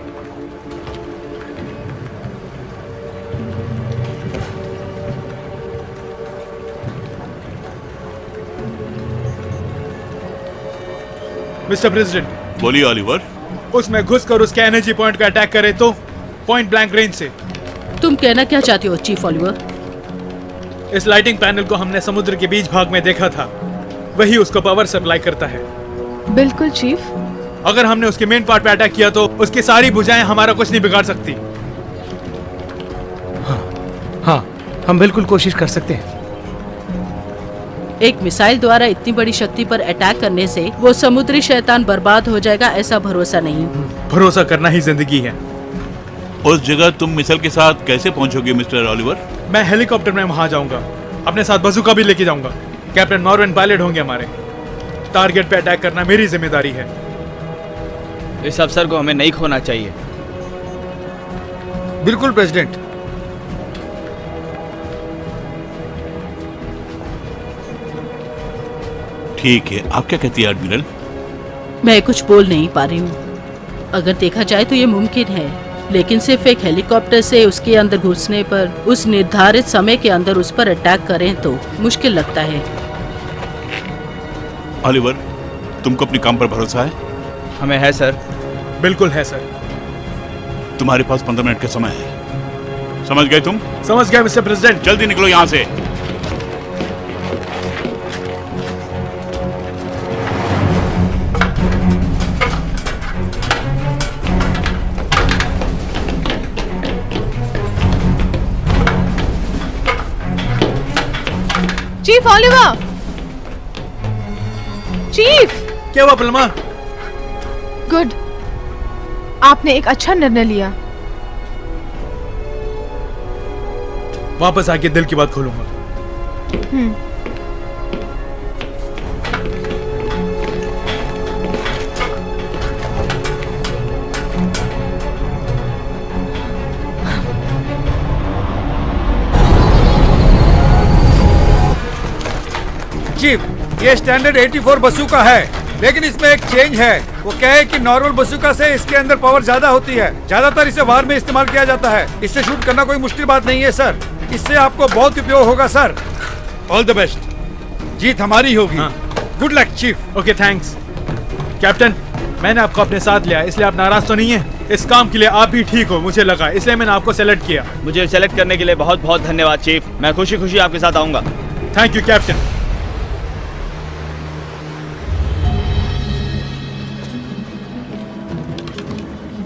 मिस्टर प्रेसिडेंट, बोलिए ऑलिवर। उसमें घुसकर उसके एनर्जी पॉइंट का अटैक करे तो पॉइंट ब्लैंक रेंज से। तुम कहना क्या चाहते हो चीफ ऑलिवर? इस लाइटिंग पैनल को हमने समुद्र के बीच भाग में देखा था, वही उसको पावर सप्लाई करता है। बिल्कुल चीफ। अगर हमने उसके मेन पार्ट पे अटैक किया तो उसकी सारी भुजाएं हमारा कुछ नहीं बिगाड़ सकती। हाँ, हम बिल्कुल कोशिश कर सकते हैं। एक मिसाइल द्वारा इतनी बड़ी शक्ति पर अटैक करने से वो समुद्री शैतान बर्बाद हो जाएगा, ऐसा भरोसा नहीं। भरोसा करना ही जिंदगी है। उस जगह तुम मिसाइल के साथ कैसे पहुंचोगे मिस्टर ऑलिवर? मैं हेलीकॉप्टर में वहां जाऊंगा, अपने साथ बंदूक भी लेके जाऊंगा। कैप्टन नॉर्वेन पायलट होंगे हमारे। टारगेट पे अटैक करना मेरी जिम्मेदारी है। इस अवसर को हमें नहीं खोना चाहिए। बिल्कुल प्रेसिडेंट। ठीक है, आप क्या कहती है एडमिरल? मैं कुछ बोल नहीं पा रही हूँ। अगर देखा जाए तो ये मुमकिन है, लेकिन सिर्फ एक हेलीकॉप्टर से उसके अंदर घुसने पर उस निर्धारित समय के अंदर उस पर अटैक करें तो मुश्किल लगता है। ऑलिवर, तुमको अपने काम पर भरोसा है? हमें है सर। बिल्कुल है सर। तुम्हारे पास 15 मिनट का समय है। समझ गए तुम? समझ गया मिस्टर प्रेसिडेंट। जल्दी निकलो यहाँ से। Chief Oliver! चीफ! क्या हुआ पलमा? गुड, आपने एक अच्छा निर्णय लिया। वापस आके दिल की बात खोलूंगा। चीफ, ये स्टैंडर्ड 84 बसूका है, लेकिन इसमें एक चेंज है। वो क्या है कि नॉर्मल बसूका से इसके अंदर पावर ज्यादा होती है। ज्यादातर इसे वार में इस्तेमाल किया जाता है। इससे शूट करना कोई मुश्किल बात नहीं है सर। इससे आपको बहुत उपयोग होगा सर। All the best. जीत हमारी होगी। Good luck chief. Okay thanks. Captain, मैंने आपको अपने साथ लिया, इसलिए आप नाराज तो नहीं है? इस काम के लिए आप भी ठीक हो मुझे लगा, इसलिए मैंने आपको सेलेक्ट किया। मुझे सेलेक्ट करने के लिए बहुत बहुत धन्यवाद चीफ। मैं खुशी खुशी आपके साथ आऊंगा। Thank you captain.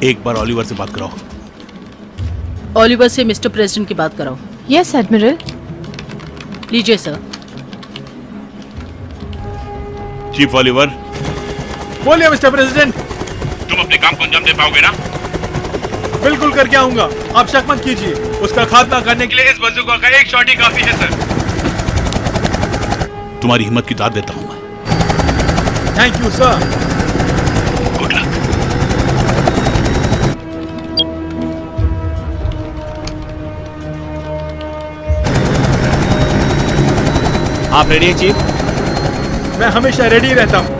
एक बार ओलिवर से बात कराओ। ओलिवर से मिस्टर प्रेसिडेंट की बात कराओ। Yes admiral. लीजिए सर। चीफ ओलिवर, बोलिए मिस्टर प्रेसिडेंट। तुम अपने काम को अंजाम दे पाओगे ना? बिल्कुल करके आऊंगा, आप शक मत कीजिए। उसका खात्मा करने के लिए इस बंदूक का एक शॉट ही काफी है सर। तुम्हारी हिम्मत की दाद देता हूं मैं। Thank you sir. Good luck. आप रेडी हैं चीफ? मैं हमेशा रेडी रहता हूँ।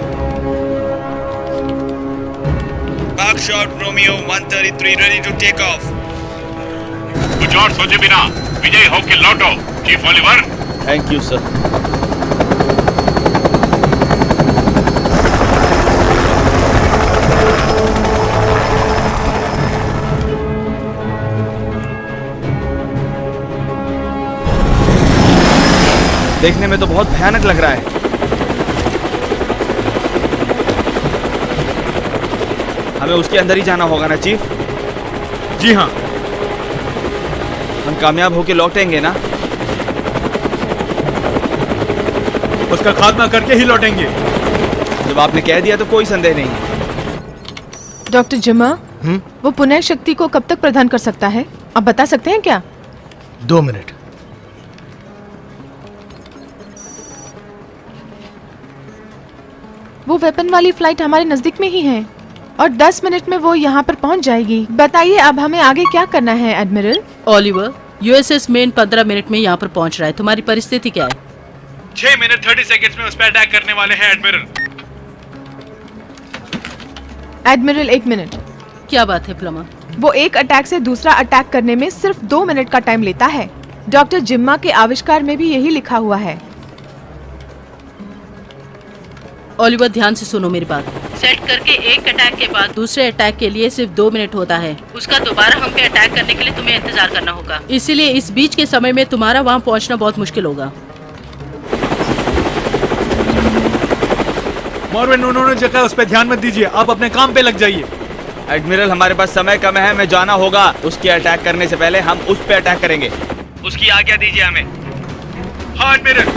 Buckshot Romeo 133 ready to take off. कुछ और सोचे बिना विजय होके लौटो chief Oliver. Thank you sir. देखने में तो बहुत भयानक लग रहा है। हमें उसके अंदर ही जाना होगा ना चीफ? जी हाँ। हम कामयाब होके लौटेंगे ना? उसका खात्मा करके ही लौटेंगे। जब आपने कह दिया तो कोई संदेह नहीं है। डॉक्टर जिमा, वो पुनः शक्ति को कब तक प्रदान कर सकता है, आप बता सकते हैं क्या? 2 मिनट। वो वेपन वाली फ्लाइट हमारे नजदीक में ही है और 10 मिनट में वो यहाँ पर पहुँच जाएगी। बताइए अब हमें आगे क्या करना है admiral? Oliver, USS main 15 minute में यहाँ पर पहुँच रहा है। तुम्हारी परिस्थिति क्या है? 6 मिनट 30 सेकंड्स में उस पर अटैक करने वाले हैं एडमिरल। Admiral 1 minute. क्या बात है प्लमर? वो एक अटैक से दूसरा अटैक करने में सिर्फ 2 मिनट का टाइम लेता है। डॉक्टर जिम्मा के आविष्कार में भी यही लिखा हुआ है। ओलिवर ध्यान से सुनो मेरी बात। सेट करके एक अटैक के बाद दूसरे अटैक के लिए सिर्फ 2 मिनट होता है। उसका दोबारा हम पे अटैक करने के लिए तुम्हें इंतजार करना होगा। इसीलिए इस बीच के समय में तुम्हारा वहाँ पहुँचना बहुत मुश्किल होगा। मॉर्विन, उन्होंने जगह उस पर ध्यान मत दीजिए, आप अपने काम पे लग जाइए। एडमिरल, हमारे पास समय कम है, हमें जाना होगा। उसके अटैक करने से पहले हम उस पे अटैक करेंगे। उसकी आज्ञा दीजिए हमें। हाँ एडमिरल,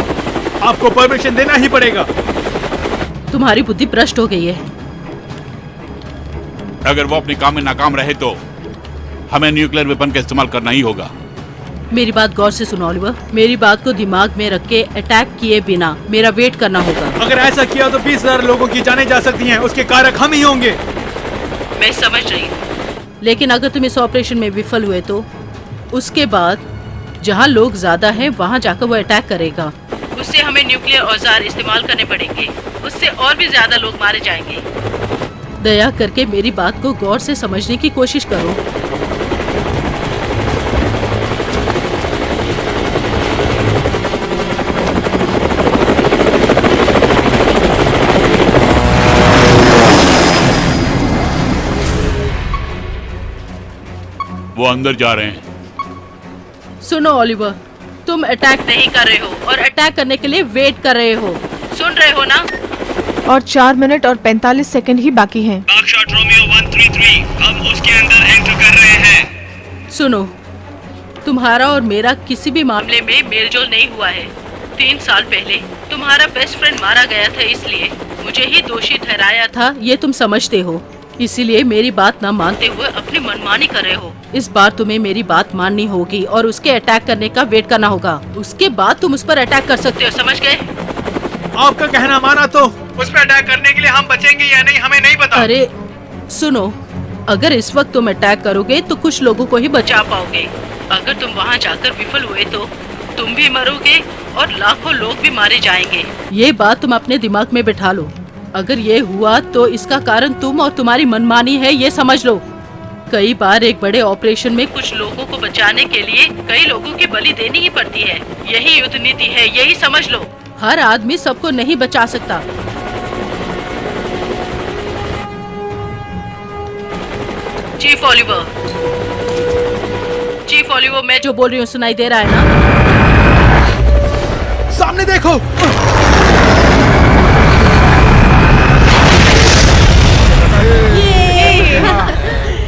आपको परमिशन देना ही पड़ेगा। तुम्हारी बुद्धि भ्रष्ट हो गई है। अगर वो अपने काम में नाकाम रहे तो हमें न्यूक्लियर वेपन का इस्तेमाल करना ही होगा। मेरी बात गौर से सुनो ओलिवर। मेरी बात को दिमाग में रख के अटैक किए बिना मेरा वेट करना होगा। अगर ऐसा किया तो 20,000 लोगों की जानें जा सकती हैं, उसके कारक हम ही होंगे। मैं समझ रही हूँ, लेकिन अगर तुम इस ऑपरेशन में विफल हुए तो उसके बाद जहाँ लोग ज्यादा हैं वहाँ जाकर वो अटैक करेगा। उससे हमें न्यूक्लियर औजार इस्तेमाल करने पड़ेंगे। उससे और भी ज्यादा लोग मारे जाएंगे। दया करके मेरी बात को गौर से समझने की कोशिश करो। वो अंदर जा रहे हैं। सुनो ओलिवर, तुम अटैक नहीं कर रहे हो और अटैक करने के लिए वेट कर रहे हो। सुन रहे हो ना? और 4 मिनट और 45 सेकंड ही बाकी हैं। बकशॉट रोमियो 133, हम उसके अंदर एंटर कर रहे हैं। सुनो, तुम्हारा और मेरा किसी भी मामले में मेलजोल नहीं हुआ है। 3 साल पहले तुम्हारा बेस्ट फ्रेंड मारा गया था, इसलिए मुझे ही दोषी ठहराया था, ये तुम समझते हो। इसीलिए मेरी बात न मानते हुए अपनी मनमानी कर रहे हो। इस बार तुम्हें मेरी बात माननी होगी और उसके अटैक करने का वेट करना होगा। उसके बाद तुम उस पर अटैक कर सकते हो, समझ गए? आपका कहना माना तो उस पर अटैक करने के लिए हम बचेंगे या नहीं हमें नहीं पता। अरे सुनो, अगर इस वक्त तुम अटैक करोगे तो कुछ लोगों को ही बचा पाओगे। अगर तुम वहाँ जाकर विफल हुए तो तुम भी मरोगे और लाखों लोग भी मारे जाएंगे। ये बात तुम अपने दिमाग में बिठा लो। अगर ये हुआ तो इसका कारण तुम और तुम्हारी मनमानी है, ये समझ लो। कई बार एक बड़े ऑपरेशन में कुछ लोगों को बचाने के लिए कई लोगों की बलि देनी ही पड़ती है। यही युद्ध नीति है, यही समझ लो। हर आदमी सबको नहीं बचा सकता। चीफ ओलिवर, चीफ ओलिवर, मैं जो बोल रही हूँ सुनाई दे रहा है ना? सामने देखो।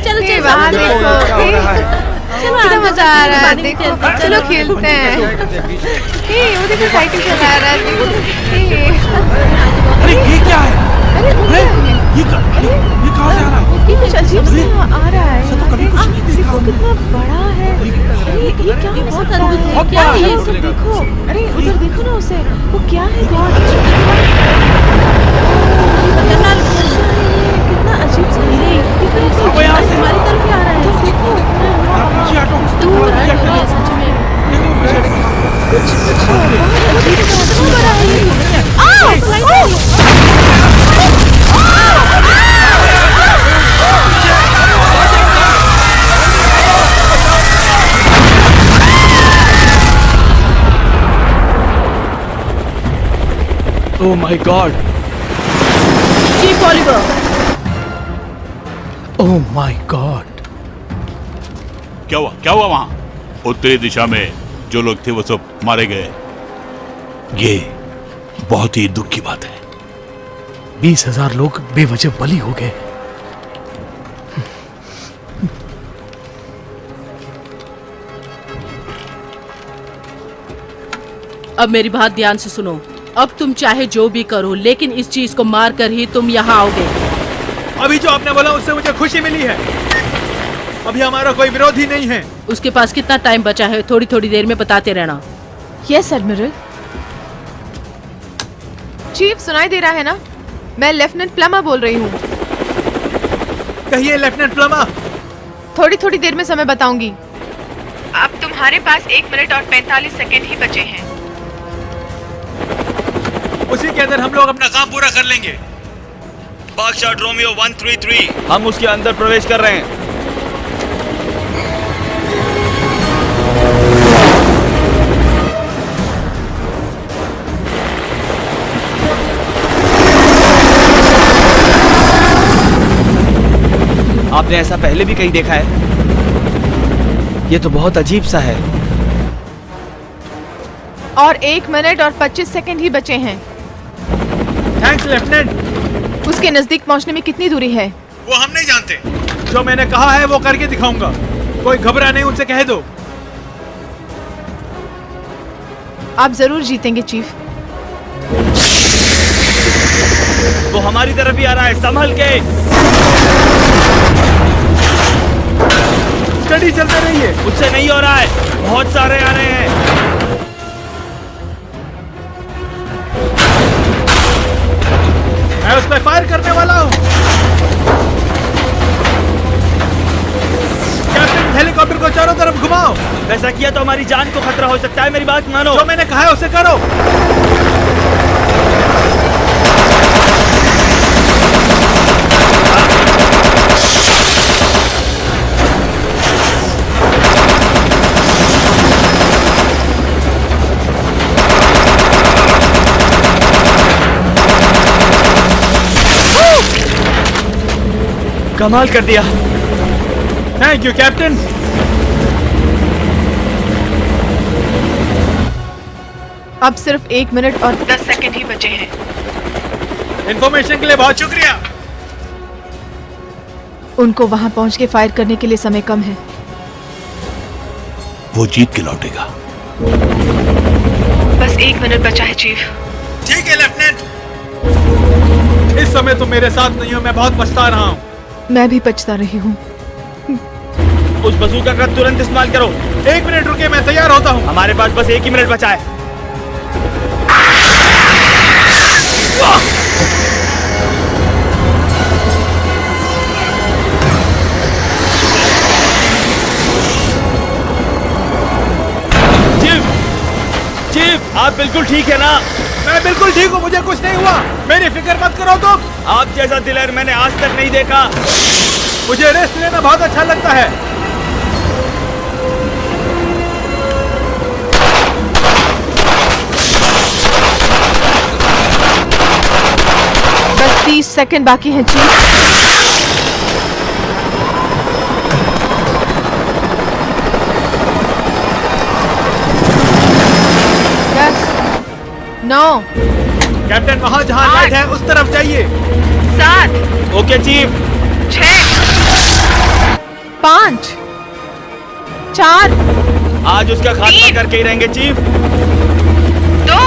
चलो ये वहाँ देखो, कितना मजा आ रहा है। देखो, चलो खेलते हैं। वो देखो साइकिल चला रहा है। अरे ये क्या है? अरे ये कहाँ से आ रहा है? ये कुछ अजीब सा आ रहा है। देखो कितना बड़ा है। अरे ये क्या हो सकता है? क्या है ये सब? देखो, अरे उधर देखो ना उसे। वो क्या है? कितना अजीब सा है। हमारी तरफ ही आ रहा है। देखो दूर है सच में। कुछ बहुत अजीब सा बड़ा है ये। Oh my God! Chief Oliver, oh my God. क्या हुआ वहां? उत्तरी दिशा में जो लोग थे वो सब मारे गए। ये बहुत ही दुख की बात है। 20,000 लोग बेवजह बलि हो गए। अब मेरी बात ध्यान से सुनो। अब तुम चाहे जो भी करो, लेकिन इस चीज को मार कर ही तुम यहाँ आओगे। अभी जो आपने बोला उससे मुझे खुशी मिली है। अभी हमारा कोई विरोधी नहीं है। उसके पास कितना टाइम बचा है? थोड़ी थोड़ी देर में बताते रहना। Yes admiral. चीफ सुनाई दे रहा है ना? मैं लेफ्टिनेंट प्लमा बोल रही हूँ। कहिए लेफ्टिनेंट प्लमा। थोड़ी थोड़ी देर में समय बताऊंगी। अब तुम्हारे पास 1 मिनट और 45 सेकेंड ही बचे हैं। उसी के अंदर हम लोग अपना काम पूरा कर लेंगे। बागशॉट रोमियो 133, हम उसके अंदर प्रवेश कर रहे हैं। आपने ऐसा पहले भी कहीं देखा है? ये तो बहुत अजीब सा है। और 1 मिनट और 25 सेकेंड ही बचे हैं। Thanks lieutenant. उसके नजदीक पहुंचने में कितनी दूरी है? वो हम नहीं जानते। जो मैंने कहा है वो करके दिखाऊंगा। कोई घबरा नहीं, उनसे कह दो। आप जरूर जीतेंगे चीफ। वो हमारी तरफ ही आ रहा है, संभल के। स्टडी चलते रहिए। उससे नहीं हो रहा है, बहुत सारे आ रहे हैं। मैं उस पर फायर करने वाला हूँ। कैप्टन, हेलीकॉप्टर को चारों तरफ घुमाओ। वैसा किया तो हमारी जान को खतरा हो सकता है। मेरी बात मानो। जो मैंने कहा है उसे करो। कमाल कर दिया। Thank you captain. अब सिर्फ 1 मिनट और 10 सेकेंड ही बचे हैं। इंफॉर्मेशन के लिए बहुत शुक्रिया। उनको वहां पहुंच के फायर करने के लिए समय कम है। वो जीत के लौटेगा। बस 1 मिनट बचा है चीफ। ठीक है लेफ्टिनेंट। इस समय तुम मेरे साथ नहीं हो, मैं बहुत पछता रहा हूँ। मैं भी पछता रही हूँ। उस बंदूक का तुरंत इस्तेमाल करो। 1 मिनट रुके, मैं तैयार होता हूँ। हमारे पास बस 1 ही मिनट बचा है। चीफ, आप बिल्कुल ठीक है ना? मैं बिल्कुल ठीक हूँ, मुझे कुछ नहीं हुआ। मेरी फिक्र मत करो तुम। आप जैसा दिलेर मैंने आज तक नहीं देखा। मुझे रेस्ट लेना बहुत अच्छा लगता है। बस 30 सेकंड बाकी हैं चीफ। 9 कैप्टन वहाँ जहाँ लाइट है उस तरफ जाइए। 7 ओके चीफ। 6 5 4 आज उसका खात्मा करके ही रहेंगे चीफ। 2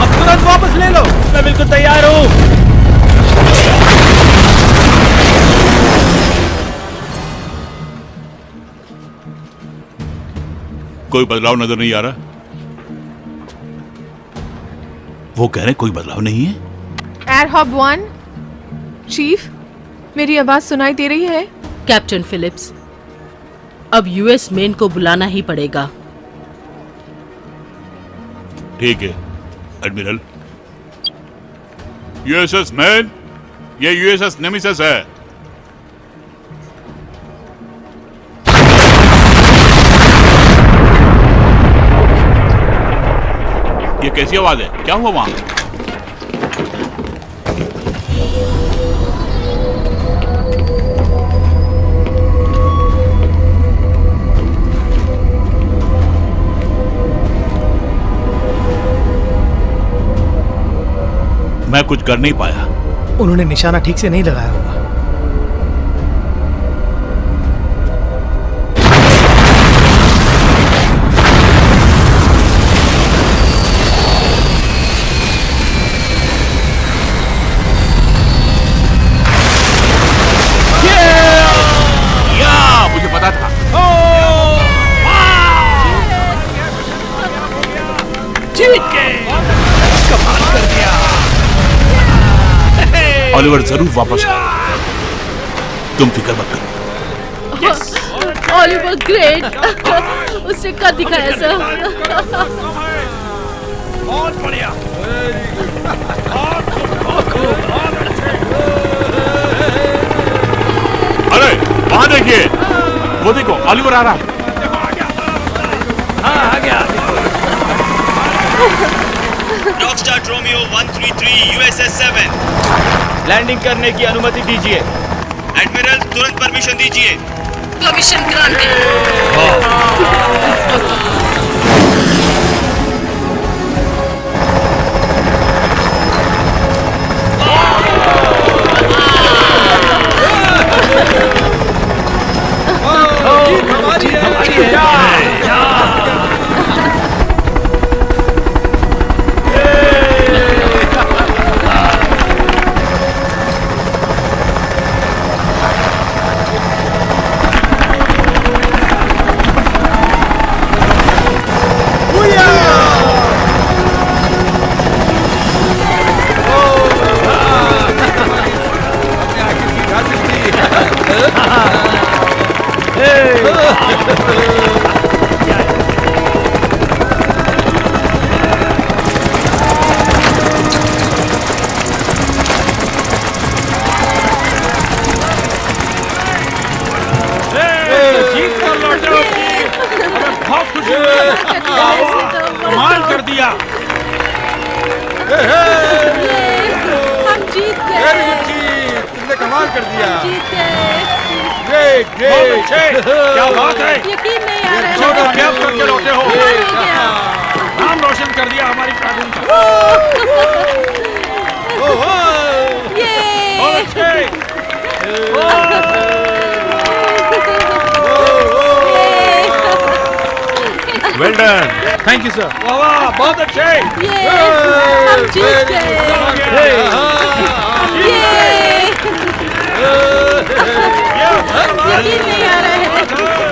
अब तुरंत वापस ले लो। मैं बिल्कुल तैयार हूँ। कोई बदलाव नजर नहीं आ रहा। वो कह रहे कोई बदलाव नहीं है। एयरहॉब 1 चीफ, मेरी आवाज सुनाई दे रही है? कैप्टन फिलिप्स, अब यूएस मेन को बुलाना ही पड़ेगा। ठीक है एडमिरल। यूएसएस मैन, ये यूएसएस नेमिसिस है। ये कैसी आवाज है? क्या हुआ वहां? मैं कुछ कर नहीं पाया। उन्होंने निशाना ठीक से नहीं लगाया होगा। मुझे पता था। कमाल कर दिया। ऑलिवर जरूर वापस आएगा, तुम फिक्र मत करो। Oliver great. उसने कर दिखाया सर। बहुत बढ़िया। अरे वहां देखिए, वो देखो ऑलिवर आ रहा है। हाँ आ गया। रॉकस्टार रोमियो 133 यूएसएस 7 लैंडिंग करने की अनुमति दीजिए। एडमिरल तुरंत परमिशन दीजिए। Permission granted. कमाल कर दिया। हम जीत गए। वेरी गुड चीफ, तुमने कमाल कर दिया। जीत गए। Great great. क्या बात है। यकीन नहीं आ रहा है। छोड़ो, क्या करके लौटे हो। कमाल हो गया। नाम रोशन कर दिया हमारी प्लाटून का। ये बहुत अच्छे। Well done. Thank you sir. वाह वाह, बहुत अच्छे। ये हम जीत गए। ये यकीन नहीं आ रहा है।